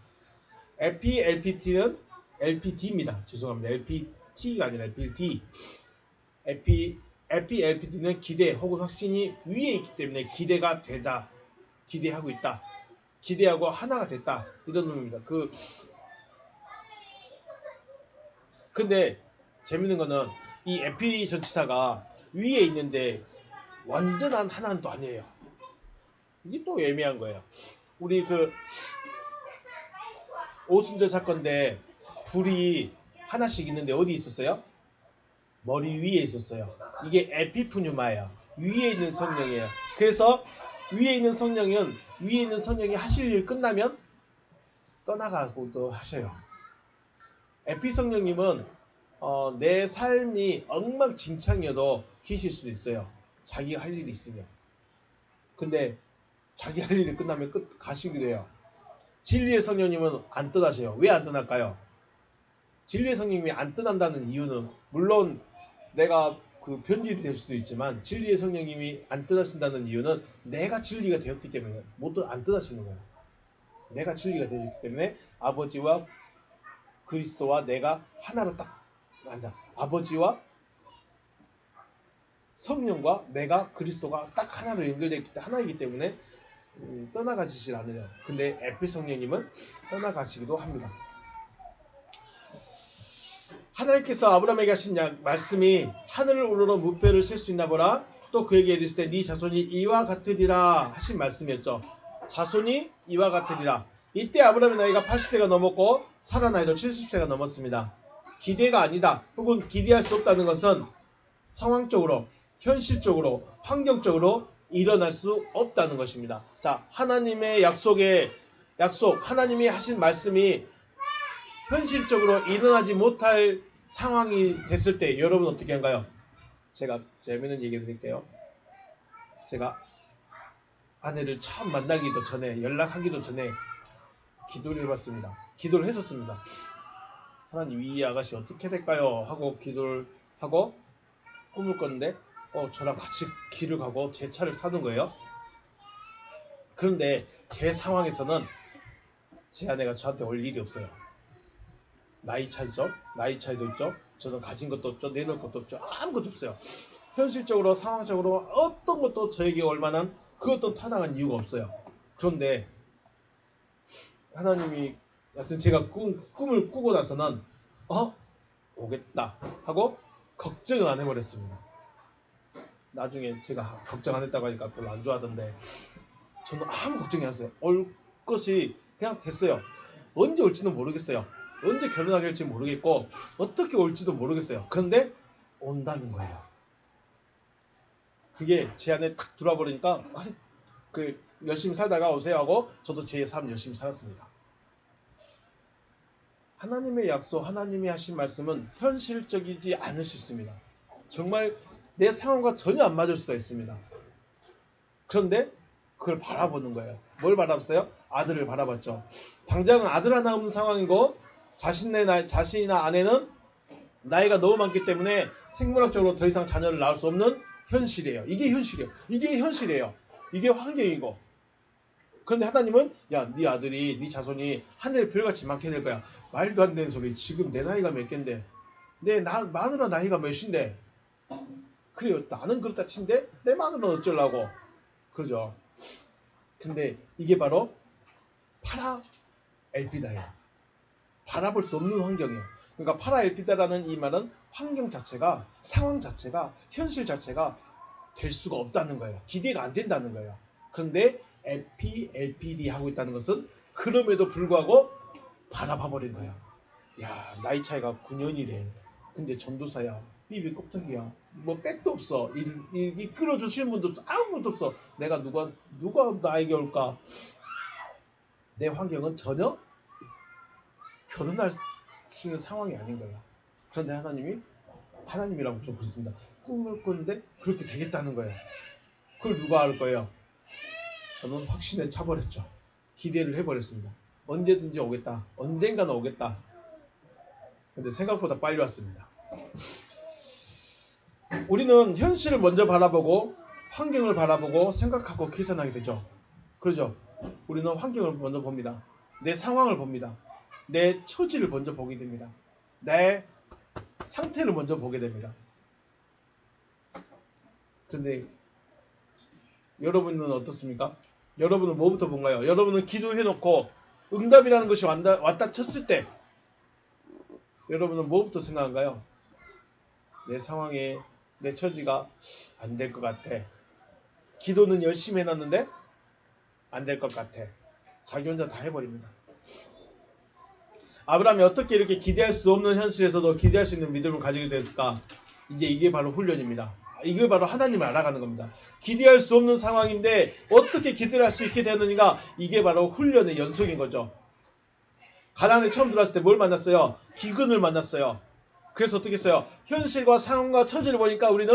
LPT는 LPD입니다. 죄송합니다. LPT가 아니라 LPD. LPD는 기대 혹은 확신이 위에 있기 때문에 기대가 되다. 기대하고 있다. 기대하고 하나가 됐다. 이런 의미입니다. 근데 재밌는 거는 이 LP 전치사가 위에 있는데 완전한 하나는 또 아니에요. 이게 또 애매한 거예요. 우리 오순절 사건인데 불이 하나씩 있는데 어디 있었어요? 머리 위에 있었어요. 이게 에피푸뉴마예요. 위에 있는 성령이에요. 그래서 위에 있는 성령이 하실 일 끝나면 떠나가고도 하셔요. 에피 성령님은 내 삶이 엉망진창이어도 계실 수도 있어요. 자기가 할 일이 있으면. 근데 자기 할 일이 끝나면 가시기도 해요. 진리의 성령님은 안 떠나셔요. 왜 안 떠날까요? 진리의 성령님이 안 떠난다는 이유는 물론 내가 변질이 될 수도 있지만 진리의 성령님이 안 떠나신다는 이유는 내가 진리가 되었기 때문에 모두 안 떠나시는 거예요. 내가 진리가 되었기 때문에 아버지와 그리스도와 내가 하나로 딱 앉아. 아버지와 성령과 내가 그리스도가 딱 하나로 연결되기 때문에 하나이기 때문에 떠나가시질 않아요. 근데 에피 성령님은 떠나가시기도 합니다. 하나님께서 아브라함에게 하신 말씀이 하늘을 우러러 무뼈를 셀 수 있나 보라. 또 그에게 이르시되 네 자손이 이와 같으리라 하신 말씀이었죠. 자손이 이와 같으리라. 이때 아브라함의 나이가 80세가 넘었고 사라 나이도 70세가 넘었습니다. 기대가 아니다 혹은 기대할 수 없다는 것은 상황적으로 현실적으로 환경적으로 일어날 수 없다는 것입니다. 자, 하나님의 약속 하나님이 하신 말씀이 현실적으로 일어나지 못할 상황이 됐을 때 여러분 어떻게 한가요? 제가 재미있는 얘기 드릴게요. 제가 아내를 처음 만나기도 전에 연락하기도 전에 기도를 해봤습니다. 기도를 했었습니다. 하나님 이 아가씨 어떻게 될까요? 하고 기도를 하고 꿈을 꿨는데 저랑 같이 길을 가고 제 차를 타는 거예요. 그런데 제 상황에서는 제 아내가 저한테 올 일이 없어요. 나이 차이죠. 나이 차이도 있죠. 저는 가진 것도 없죠. 내놓을 것도 없죠. 아무것도 없어요. 현실적으로 상황적으로 어떤 것도 저에게 올 만한 그 어떤 타당한 이유가 없어요. 그런데 하나님이 하여튼 제가 꿈을 꾸고 나서는 오겠다 하고 걱정을 안 해버렸습니다. 나중에 제가 걱정 안 했다고 하니까 별로 안 좋아하던데 저는 아무 걱정이 안 했어요. 올 것이 그냥 됐어요. 언제 올지는 모르겠어요. 언제 결혼하게 될지 모르겠고 어떻게 올지도 모르겠어요. 그런데 온다는 거예요. 그게 제 안에 탁 들어와 버리니까 열심히 살다가 오세요 하고 저도 제 삶 열심히 살았습니다. 하나님의 약속, 하나님이 하신 말씀은 현실적이지 않을 수 있습니다. 정말 내 상황과 전혀 안 맞을 수가 있습니다. 그런데 그걸 바라보는 거예요. 뭘 바라봤어요? 아들을 바라봤죠. 당장은 아들 하나 없는 상황이고 자신이나 아내는 나이가 너무 많기 때문에 생물학적으로 더 이상 자녀를 낳을 수 없는 현실이에요. 이게 현실이에요. 이게 환경이고. 그런데 하나님은 네 아들이 네 자손이 하늘 별같이 많게 될 거야. 말도 안 되는 소리. 지금 내 나이가 몇 갠데 내 마누라 나이가 몇인데 그래요. 나는 그렇다 친데 내 마누라는 어쩌려고 그러죠. 근데 이게 바로 파라엘피다예요. 바라볼 수 없는 환경이에요. 그러니까 파라엘피다라는 이 말은 환경 자체가 상황 자체가 현실 자체가 될 수가 없다는 거예요. 기대가 안 된다는 거예요. 그런데 LPD 하고 있다는 것은 그럼에도 불구하고 바라봐 버린 거예요. 야, 나이 차이가 9년이래. 근데 전도사야. 삐비 껍데기야. 뭐 백도 없어. 이끌어 주시는 분도 없어. 아무것도 없어. 내가 누가 나에게 올까? 내 환경은 전혀 결혼할 수 있는 상황이 아닌 거예요. 그런데 하나님이라고 좀 그렇습니다. 꿈을 꿨는데 그렇게 되겠다는 거예요. 그걸 누가 알 거예요? 저는 확신에 차버렸죠. 기대를 해버렸습니다. 언제든지 오겠다. 언젠가는 오겠다. 근데 생각보다 빨리 왔습니다. 우리는 현실을 먼저 바라보고 환경을 바라보고 생각하고 계산하게 되죠. 그렇죠? 우리는 환경을 먼저 봅니다. 내 상황을 봅니다. 내 처지를 먼저 보게 됩니다. 내 상태를 먼저 보게 됩니다. 그런데 여러분은 어떻습니까? 여러분은 뭐부터 본가요? 여러분은 기도해놓고 응답이라는 것이 왔다 쳤을 때 여러분은 뭐부터 생각한가요? 내 상황에 내 처지가 안 될 것 같아. 기도는 열심히 해놨는데 안 될 것 같아. 자기 혼자 다 해버립니다. 아브라함이 어떻게 이렇게 기대할 수 없는 현실에서도 기대할 수 있는 믿음을 가지게 될까? 이제 이게 바로 훈련입니다. 이게 바로 하나님을 알아가는 겁니다. 기대할 수 없는 상황인데 어떻게 기대를 할 수 있게 되느냐가 이게 바로 훈련의 연속인 거죠. 가나안에 처음 들어왔을 때 뭘 만났어요? 기근을 만났어요. 그래서 어떻게 했어요? 현실과 상황과 처지를 보니까 우리는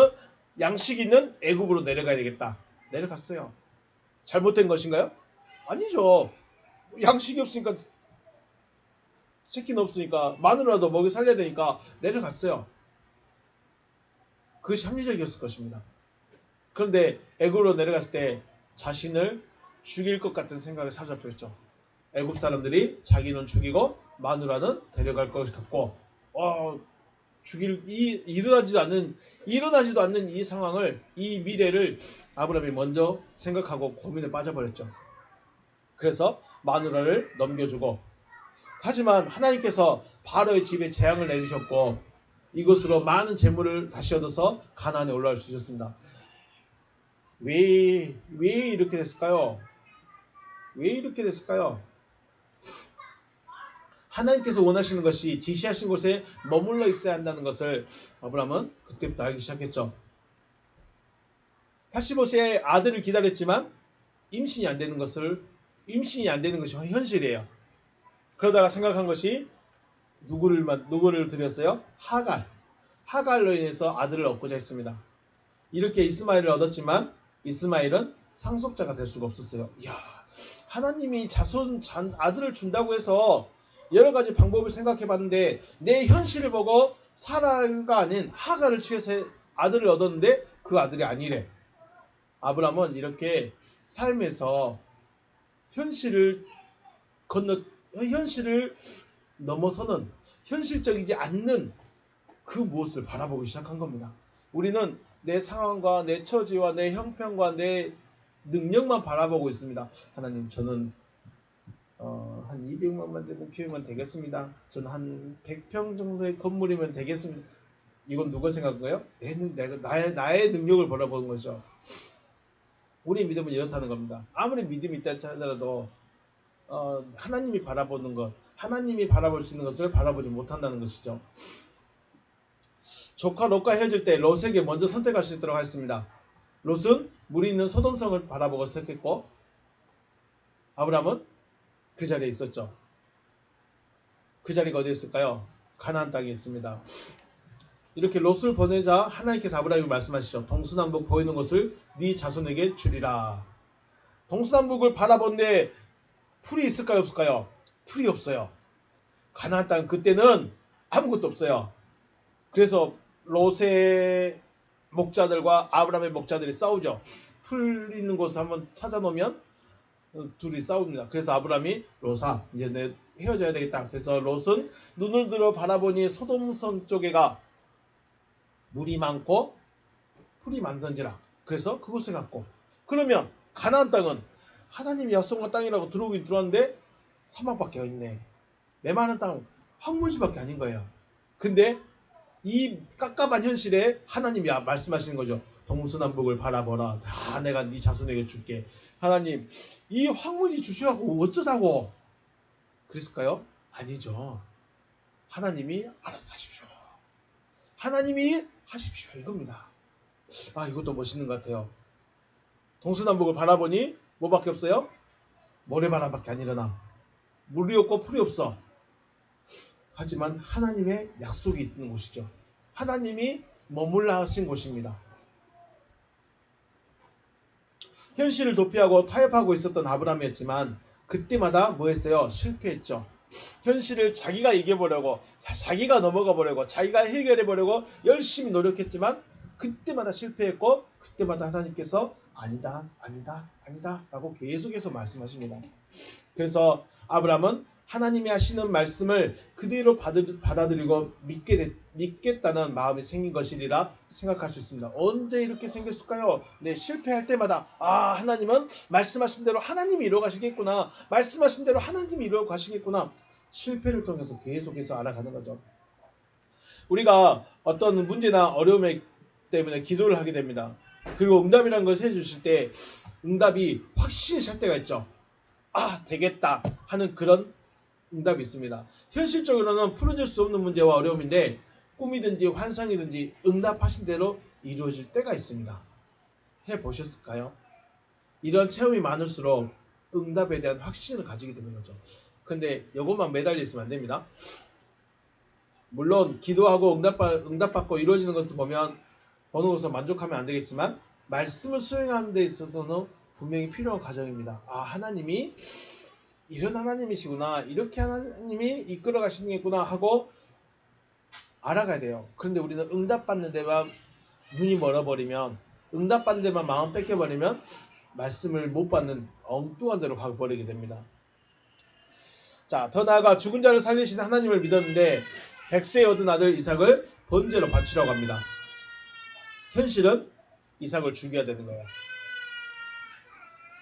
양식 있는 애굽으로 내려가야 되겠다. 내려갔어요. 잘못된 것인가요? 아니죠. 양식이 없으니까 새끼는 없으니까 마누라도 먹여 살려야 되니까 내려갔어요. 그것이 합리적이었을 것입니다. 그런데 애굽으로 내려갔을 때 자신을 죽일 것 같은 생각에 사로잡혔죠. 애굽 사람들이 자기는 죽이고 마누라는 데려갈 것 같고 일어나지도 않는 이 상황을, 이 미래를 아브라함이 먼저 생각하고 고민에 빠져버렸죠. 그래서 마누라를 넘겨주고, 하지만 하나님께서 바로의 집에 재앙을 내리셨고 이것으로 많은 재물을 다시 얻어서 가나안에 올라올 수 있었습니다. 왜 이렇게 됐을까요? 왜 이렇게 됐을까요? 하나님께서 원하시는 것이 지시하신 곳에 머물러 있어야 한다는 것을 아브라함은 그때부터 알기 시작했죠. 85세에 아들을 기다렸지만 임신이 안 되는 것이 현실이에요. 그러다가 생각한 것이 누구를 드렸어요? 하갈로 인해서 아들을 얻고자 했습니다. 이렇게 이스마엘을 얻었지만 이스마엘은 상속자가 될 수가 없었어요. 이야, 하나님이 아들을 준다고 해서 여러 가지 방법을 생각해 봤는데 내 현실을 보고 사라가 아닌 하갈을 취해서 아들을 얻었는데 그 아들이 아니래. 아브라함은 이렇게 삶에서 현실을 넘어서는, 현실적이지 않는 그 무엇을 바라보기 시작한 겁니다. 우리는 내 상황과 내 처지와 내 형편과 내 능력만 바라보고 있습니다. 하나님, 저는 한 200만만 되는 피우면 되겠습니다. 저는 한 100평 정도의 건물이면 되겠습니다. 이건 누가 생각한 거예요? 나의 능력을 바라보는 거죠. 우리 믿음은 이렇다는 겁니다. 아무리 믿음이 있다 하더라도 하나님이 바라보는 것, 하나님이 바라볼 수 있는 것을 바라보지 못한다는 것이죠. 조카 롯과 헤어질 때 롯에게 먼저 선택할 수 있도록 하였습니다. 롯은 물이 있는 소돔성을 바라보고 선택했고 아브라함은 그 자리에 있었죠. 그 자리가 어디에 있을까요? 가나안 땅에 있습니다. 이렇게 롯을 보내자 하나님께서 아브라함에게 말씀하시죠. 동서남북 보이는 것을 네 자손에게 주리라. 동서남북을 바라본데 풀이 있을까요? 없을까요? 풀이 없어요. 가나안 땅 그때는 아무것도 없어요. 그래서 롯의 목자들과 아브라함의 목자들이 싸우죠. 풀 있는 곳을 한번 찾아놓으면 둘이 싸웁니다. 그래서 아브라함이 롯아, 이제 내 헤어져야 되겠다. 그래서 롯은 눈을 들어 바라보니 소돔성 쪽에가 물이 많고 풀이 많던지라. 그래서 그곳에 갔고, 그러면 가나안 땅은 하나님이 약속한 땅이라고 들어오긴 들어왔는데 사막밖에 없네. 메마른 땅, 황무지밖에 아닌 거예요. 근데 이 깝깝한 현실에 하나님이 말씀하시는 거죠. 동서남북을 바라보라. 내가 네 자손에게 줄게. 하나님, 이 황무지 주시라고 어쩌다고 그랬을까요? 아니죠. 하나님이 알아서 하십시오. 하나님이 하십시오. 이겁니다. 이것도 멋있는 것 같아요. 동서남북을 바라보니 뭐밖에 없어요? 모래바람밖에 안 일어나. 물이 없고 풀이 없어. 하지만 하나님의 약속이 있는 곳이죠. 하나님이 머물러 하신 곳입니다. 현실을 도피하고 타협하고 있었던 아브라함이었지만 그때마다 뭐 했어요? 실패했죠. 현실을 자기가 이겨보려고, 자기가 넘어가 보려고, 자기가 해결해 보려고 열심히 노력했지만 그때마다 실패했고 그때마다 하나님께서 아니다 아니다 아니다 라고 계속해서 말씀하십니다. 그래서 아브라함은 하나님이 하시는 말씀을 그대로 받아들이고 믿겠다는 마음이 생긴 것이리라 생각할 수 있습니다. 언제 이렇게 생겼을까요? 네, 실패할 때마다 하나님은 말씀하신 대로 하나님이 이루어 가시겠구나. 말씀하신 대로 하나님이 이루어 가시겠구나. 실패를 통해서 계속해서 알아가는 거죠. 우리가 어떤 문제나 어려움 때문에 기도를 하게 됩니다. 그리고 응답이라는 것을 해주실 때 응답이 확신이 찰 때가 있죠. 되겠다 하는 그런 응답이 있습니다. 현실적으로는 풀어질 수 없는 문제와 어려움인데 꿈이든지 환상이든지 응답하신 대로 이루어질 때가 있습니다. 해보셨을까요? 이런 체험이 많을수록 응답에 대한 확신을 가지게 되는 거죠. 근데 이것만 매달려 있으면 안 됩니다. 물론 기도하고 응답받고 이루어지는 것을 보는 것을 만족하면 안 되겠지만 말씀을 수행하는 데 있어서는 분명히 필요한 과정입니다. 하나님이 이런 하나님이시구나, 이렇게 하나님이 이끌어 가시겠구나 하고 알아가야 돼요. 그런데 우리는 응답받는 데만 눈이 멀어버리면, 응답받는 데만 마음 뺏겨버리면 말씀을 못 받는 엉뚱한 데로 가버리게 됩니다. 자, 더 나아가 죽은 자를 살리신 하나님을 믿었는데 100세에 얻은 아들 이삭을 번제로 바치라고 합니다. 현실은 이삭을 죽여야 되는 거예요.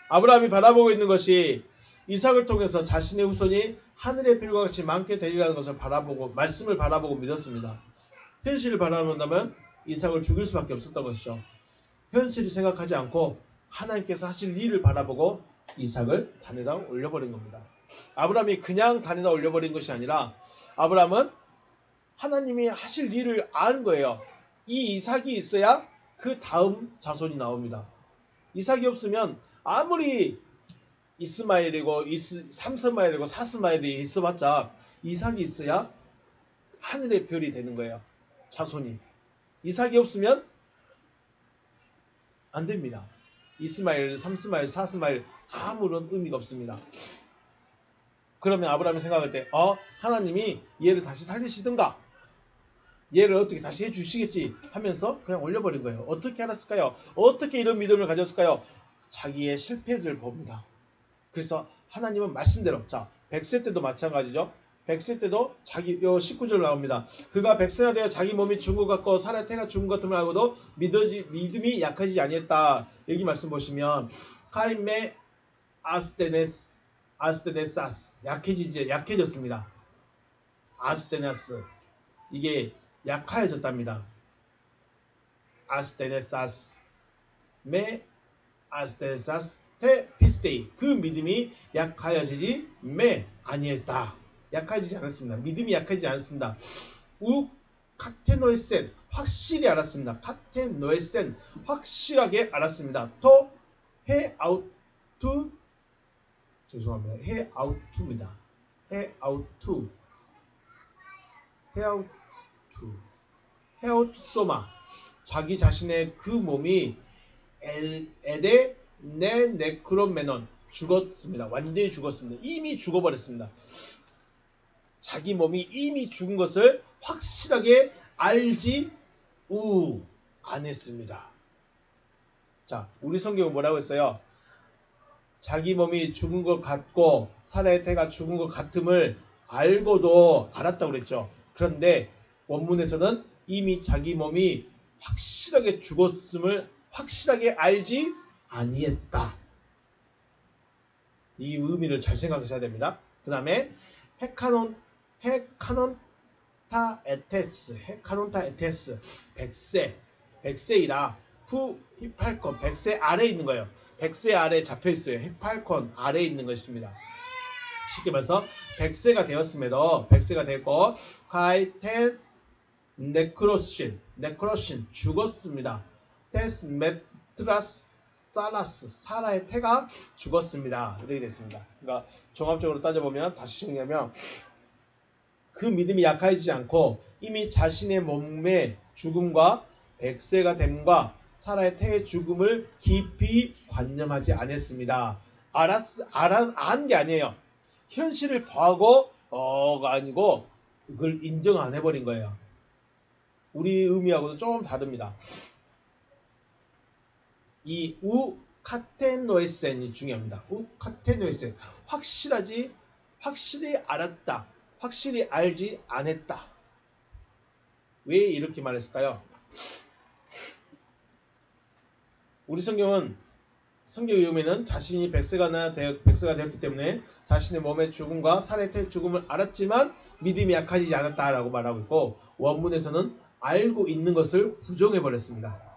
아브라함이 바라보고 있는 것이 이삭을 통해서 자신의 후손이 하늘의 별과 같이 많게 되리라는 것을 바라보고, 말씀을 바라보고 믿었습니다. 현실을 바라본다면 이삭을 죽일 수밖에 없었던 것이죠. 현실을 생각하지 않고 하나님께서 하실 일을 바라보고 이삭을 단에다 올려버린 겁니다. 아브라함이 그냥 단에다 올려버린 것이 아니라 아브라함은 하나님이 하실 일을 아는 거예요. 이 이삭이 있어야 그 다음 자손이 나옵니다. 이삭이 없으면 아무리 이스마엘이고 3스마엘이고 4스마엘이 있어봤자 이삭이 있어야 하늘의 별이 되는 거예요. 자손이. 이삭이 없으면 안 됩니다. 이스마엘, 3스마엘, 4스마엘 아무런 의미가 없습니다. 그러면 아브라함이 생각할 때 하나님이 얘를 다시 살리시든가 얘를 어떻게 다시 해주시겠지 하면서 그냥 올려버린 거예요. 어떻게 알았을까요? 어떻게 이런 믿음을 가졌을까요? 자기의 실패들을 봅니다. 그래서 하나님은 말씀대로, 자, 100세 때도 마찬가지죠. 100세 때도 자기 19절 나옵니다. 그가 100세나 되어 자기 몸이 죽은 것 같고 살의 태가 죽은 것 같음을 알고도 믿음이 약하지 아니했다. 여기 말씀 보시면 카임메 아스테네사스 약해졌습니다. 아스테네스 이게 약하여졌답니다. 아스테네사스 메 아스테네사스 테 피스테이 그 믿음이 약하여지지 아니했다. 약해지지 않았습니다. 믿음이 약해지지 않았습니다. 우 카테노에센 확실히 알았습니다. 카테노에센 확실하게 알았습니다. 토 헤아우투 죄송합니다. 헤아우투입니다. 헤아우투소마 자기 자신의 그 몸이 에데 네크로메논 죽었습니다. 완전히 죽었습니다. 이미 죽어버렸습니다. 자기 몸이 이미 죽은 것을 확실하게 알지 안 했습니다. 자, 우리 성경은 뭐라고 했어요? 자기 몸이 죽은 것 같고 살의 태가 죽은 것 같음을 알고도 알았다고 그랬죠. 그런데 원문에서는 이미 자기 몸이 확실하게 죽었음을 확실하게 알지 아니했다. 이 의미를 잘 생각하셔야 됩니다. 그 다음에 헤카논타 에테스 100세이라 푸 히팔콘 100세 아래에 있는 거예요. 100세 아래에 잡혀 있어요. 히팔콘 아래에 있는 것입니다. 쉽게 말해서 100세가 되었음에도 100세가 됐고 카이텐 네크로신 죽었습니다. 테스 메트라스 살라스 사라의 태가 죽었습니다. 이렇게 됐습니다. 그러니까 종합적으로 따져보면 다시 정리하면 그 믿음이 약해지지 않고 이미 자신의 몸의 죽음과 100세가 됨과 사라의 태의 죽음을 깊이 관념하지 않았습니다. 안 게 아니에요. 현실을 봐하고가 아니고 그걸 인정 안 해버린 거예요. 우리 의미하고는 조금 다릅니다. 이 우카테노에센이 중요합니다. 우카테노에센. 확실히 알았다. 확실히 알지 않았다. 왜 이렇게 말했을까요? 우리 성경의 의미는 자신이 백세가 되었기 때문에 자신의 몸의 죽음과 살의 죽음을 알았지만 믿음이 약해지지 않았다라고 말하고 있고, 원문에서는 알고 있는 것을 부정해버렸습니다.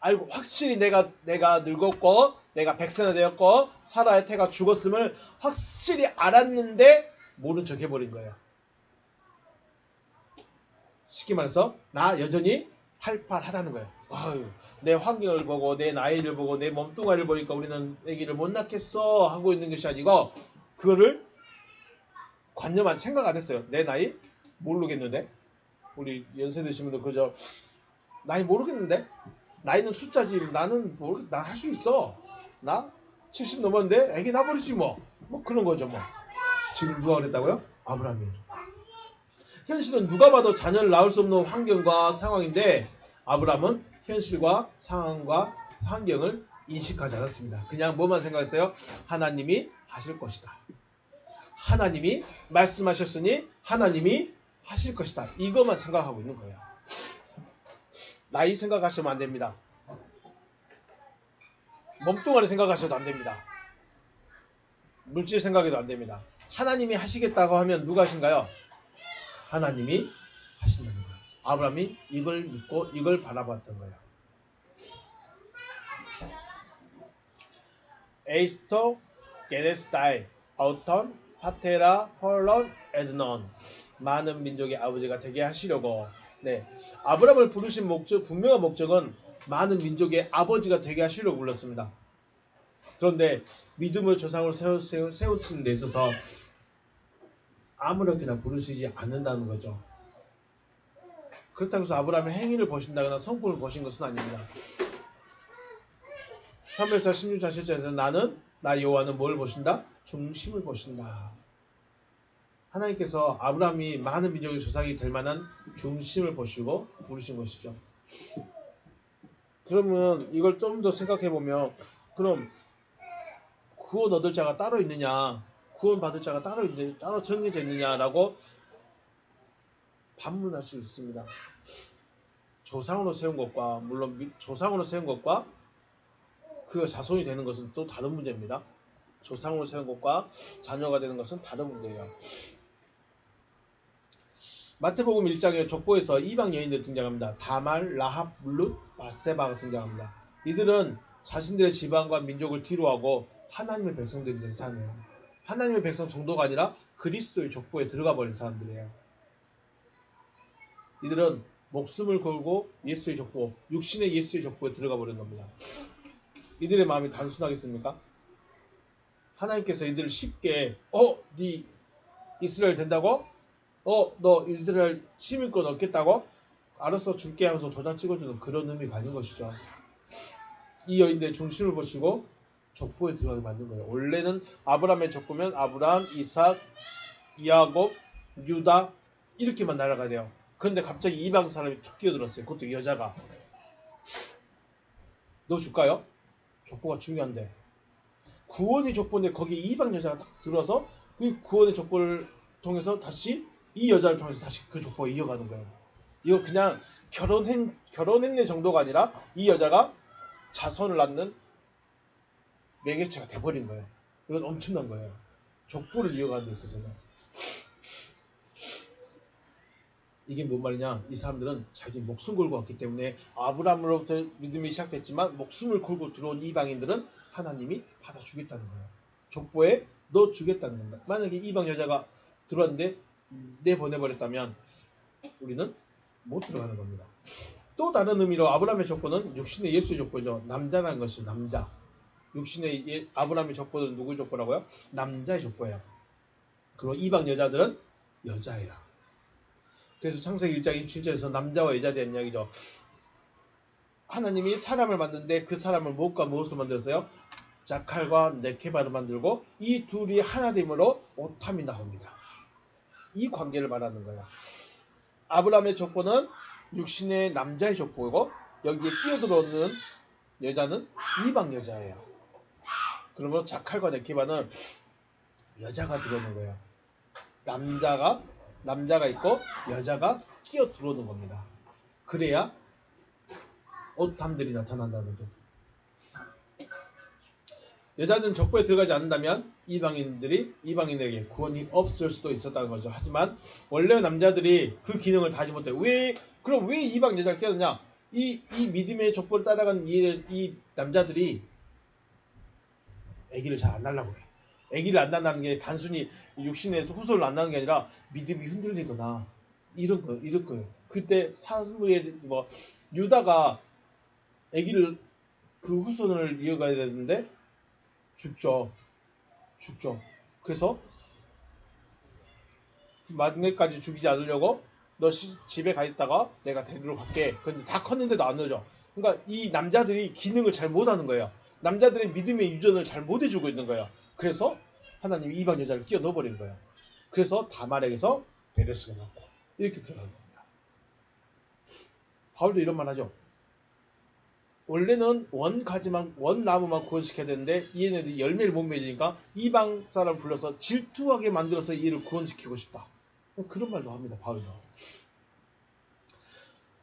알고 확실히 내가 늙었고 내가 백세나 되었고 사라의 태가 죽었음을 확실히 알았는데 모른 척 해버린 거예요. 쉽게 말해서 나 여전히 팔팔하다는 거예요. 아유, 내 환경을 보고 내 나이를 보고 내 몸뚱아리를 보니까 우리는 아기를 못 낳겠어 하고 있는 것이 아니고, 그거를 생각 안 했어요. 내 나이 모르겠는데, 우리 연세 드신 분들 그저 나이 모르겠는데, 나이는 숫자지 나는 나 할 수 있어, 나 70 넘었는데 아기 낳아버리지 뭐 그런 거죠. 지금 누가 그랬다고요? 아브라함이. 현실은 누가 봐도 자녀를 낳을 수 없는 환경과 상황인데 아브라함은 현실과 상황과 환경을 인식하지 않았습니다. 그냥 뭐만 생각했어요? 하나님이 하실 것이다. 하나님이 말씀하셨으니 하나님이 하실 것이다. 이것만 생각하고 있는 거예요. 나이 생각하시면 안 됩니다. 몸뚱아리 생각하셔도 안 됩니다. 물질 생각해도 안 됩니다. 하나님이 하시겠다고 하면 누가 하신가요? 하나님이 하신다는 거예요. 아브라함이 이걸 믿고 이걸 바라봤던 거예요. 에이스토 게네스타이 아우턴 파테라 헐런 에드논. 많은 민족의 아버지가 되게 하시려고. 아브라함을 부르신 분명한 목적은 많은 민족의 아버지가 되게 하시려고 불렀습니다. 그런데 믿음을 조상으로 세우시는 데 있어서 아무렇게나 부르시지 않는다는 거죠. 그렇다고 해서 아브라함의 행위를 보신다거나 성품을 보신 것은 아닙니다. 사무엘상 16장 7절에서 나 여호와는 뭘 보신다? 중심을 보신다. 하나님께서 아브라함이 많은 민족의 조상이 될 만한 중심을 보시고 부르신 것이죠. 그러면 이걸 좀 더 생각해 보면, 그럼 구원 얻을 자가 따로 있느냐, 구원 받을 자가 따로 정해져 있느냐라고 반문할 수 있습니다. 조상으로 세운 것과, 물론 조상으로 세운 것과 그 자손이 되는 것은 또 다른 문제입니다. 조상으로 세운 것과 자녀가 되는 것은 다른 문제예요. 마태복음 1장의 족보에서 이방 여인들 등장합니다. 다말, 라합, 룻, 바세바가 등장합니다. 이들은 자신들의 지방과 민족을 뒤로하고 하나님의 백성들이 된 사람이에요. 하나님의 백성 정도가 아니라 그리스도의 족보에 들어가 버린 사람들이에요. 이들은 목숨을 걸고 예수의 족보, 육신의 예수의 족보에 들어가 버린 겁니다. 이들의 마음이 단순하겠습니까? 하나님께서 이들을 쉽게 네 이스라엘 된다고? 너 이스라엘 시민권 얻겠다고? 알았어 줄게 하면서 도장 찍어주는 그런 의미가 아닌 것이죠. 이 여인들의 중심을 보시고 족보에 들어가게 만든 거예요. 원래는 아브라함의 족보면 아브라함, 이삭, 야곱, 유다 이렇게만 날아가야 돼요. 그런데 갑자기 이방 사람이 툭 끼어들었어요. 그것도 여자가. 너 줄까요? 족보가 중요한데. 구원의 족보인데 거기 이방 여자가 딱 들어와서 그 구원의 족보를 통해서 다시 이 여자를 통해서 다시 그 족보에 이어가는 거예요. 이거 그냥 결혼했네 정도가 아니라 이 여자가 자손을 낳는 매개체가 돼버린 거예요. 이건 엄청난 거예요. 족보를 이어가는 데 있어서는. 이게 뭔 말이냐? 이 사람들은 자기 목숨 걸고 왔기 때문에 아브라함으로부터 믿음이 시작됐지만 목숨을 걸고 들어온 이방인들은 하나님이 받아주겠다는 거예요. 족보에 넣어주겠다는 겁니다. 만약에 이방 여자가 들어왔는데 내보내버렸다면 우리는 못 들어가는 겁니다. 또 다른 의미로 아브라함의 족보는 육신의 예수의 족보죠. 남자라는 것이 남자. 육신의 아브라함의 족보는 누구의 족보라고요? 남자의 족보예요. 그리고 이방 여자들은 여자예요. 그래서 창세기 1장 27절에서 남자와 여자에 대한 이야기죠. 하나님이 사람을 만드는데 그 사람을 무엇과 무엇으로 만들었어요? 자칼과 네케바로 만들고 이 둘이 하나됨으로 오탐이 나옵니다. 이 관계를 말하는 거예요. 아브라함의 족보는 육신의 남자의 족보이고 여기에 끼어들어오는 여자는 이방 여자예요. 그러면 자칼과 네케바는 여자가 들어오는 거예요. 남자가 있고 여자가 끼어 들어오는 겁니다. 그래야 옷담들이 나타난다는 거죠. 여자들은 족보에 들어가지 않는다면 이방인에게 구원이 없을 수도 있었다는 거죠. 하지만 원래 남자들이 그 기능을 다 하지 못해요. 그럼 왜 이방 여자를 껴느냐? 이 믿음의 족보를 따라가는 이 남자들이 아기를 잘 안 낳으려고 해. 아기를 안 낳는다는 게 단순히 육신에서 후손을 안 낳는 게 아니라 믿음이 흔들리거나 이럴 거예요. 그때 사무엘 유다가 아기를 그 후손을 이어가야 되는데 죽죠. 그래서 마지막까지 죽이지 않으려고 너 집에 가 있다가 내가 데리러 갈게. 근데 다 컸는데도 안 오죠. 그러니까 이 남자들이 기능을 잘 못하는 거예요. 남자들의 믿음의 유전을 잘 못해주고 있는 거예요. 그래서 하나님이 이방 여자를 끼워 넣어버린 거예요. 그래서 다말에게서 베레스가 났고 이렇게 들어간 겁니다. 바울도 이런 말 하죠. 원래는 원나무만 구원시켜야 되는데 얘네들이 열매를 못 맺으니까 이방 사람을 불러서 질투하게 만들어서 이를 구원시키고 싶다. 그런 말도 합니다. 바울도.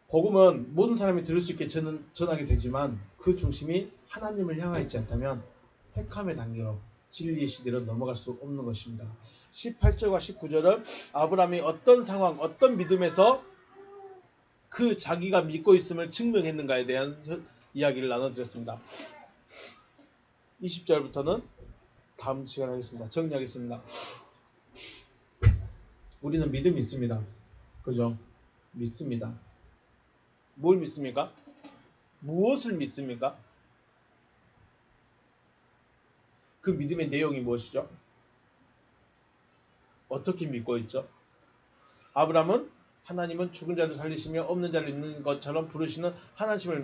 복음은 모든 사람이 들을 수 있게 전하게 되지만 그 중심이 하나님을 향하여 있지 않다면 택함의 단계로 진리의 시대로 넘어갈 수 없는 것입니다. 18절과 19절은 아브라함이 어떤 상황, 어떤 믿음에서 그 자기가 믿고 있음을 증명했는가에 대한 이야기를 나눠드렸습니다. 20절부터는 다음 시간에 하겠습니다. 정리하겠습니다. 우리는 믿음이 있습니다. 그죠? 믿습니다. 뭘 믿습니까? 무엇을 믿습니까? 그 믿음의 내용이 무엇이죠? 어떻게 믿고 있죠? 아브라함은 하나님은 죽은 자를 살리시며 없는 자를 있는 것처럼 부르시는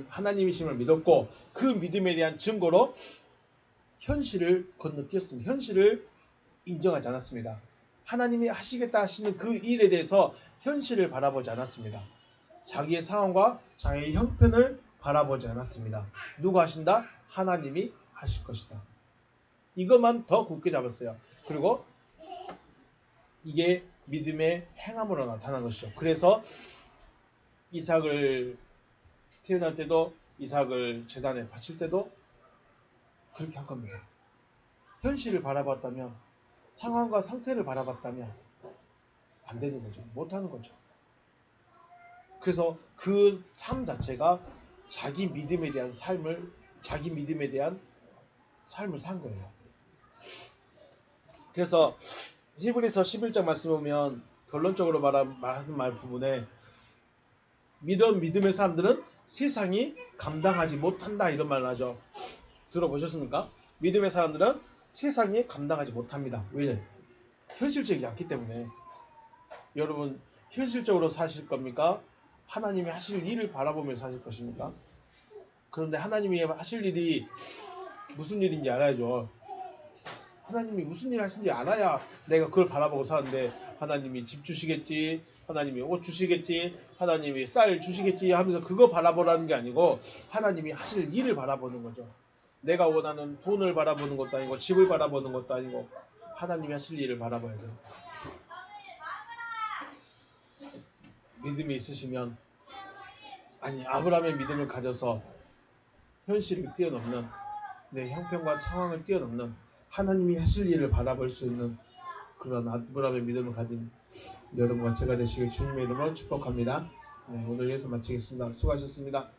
하나님이심을 믿었고 그 믿음에 대한 증거로 현실을 건너뛰었습니다. 현실을 인정하지 않았습니다. 하나님이 하시겠다 하시는 그 일에 대해서 현실을 바라보지 않았습니다. 자기의 상황과 자기의 형편을 바라보지 않았습니다. 누가 하신다? 하나님이 하실 것이다. 이것만 더 굳게 잡았어요. 그리고 이게 믿음의 행함으로 나타난 것이죠. 그래서 이삭을 태어날 때도 이삭을 제단에 바칠 때도 그렇게 한 겁니다. 현실을 바라봤다면 상황과 상태를 바라봤다면 안 되는 거죠. 못하는 거죠. 그래서 그 삶 자체가 자기 믿음에 대한 삶을 산 거예요. 그래서 히브리서 11장 말씀 보면 결론적으로 말하는 말 부분에 이런 믿음의 사람들은 세상이 감당하지 못한다 이런 말을 하죠. 들어보셨습니까? 믿음의 사람들은 세상이 감당하지 못합니다. 왜? 현실적이지 않기 때문에. 여러분 현실적으로 사실 겁니까? 하나님이 하실 일을 바라보면서 사실 것입니까? 그런데 하나님이 하실 일이 무슨 일인지 알아야죠. 하나님이 무슨 일 하신지 알아야 내가 그걸 바라보고 사는데 하나님이 집 주시겠지, 하나님이 옷 주시겠지, 하나님이 쌀 주시겠지 하면서 그거 바라보라는 게 아니고 하나님이 하실 일을 바라보는 거죠. 내가 원하는 돈을 바라보는 것도 아니고 집을 바라보는 것도 아니고 하나님이 하실 일을 바라봐야죠. 믿음이 있으시면 아브라함의 믿음을 가져서 현실을 뛰어넘는 내 형편과 상황을 뛰어넘는 하나님이 하실 일을 바라볼 수 있는 그런 아브라함의 믿음을 가진 여러분과 제가 되시길 주님의 이름으로 축복합니다. 오늘 여기서 마치겠습니다. 수고하셨습니다.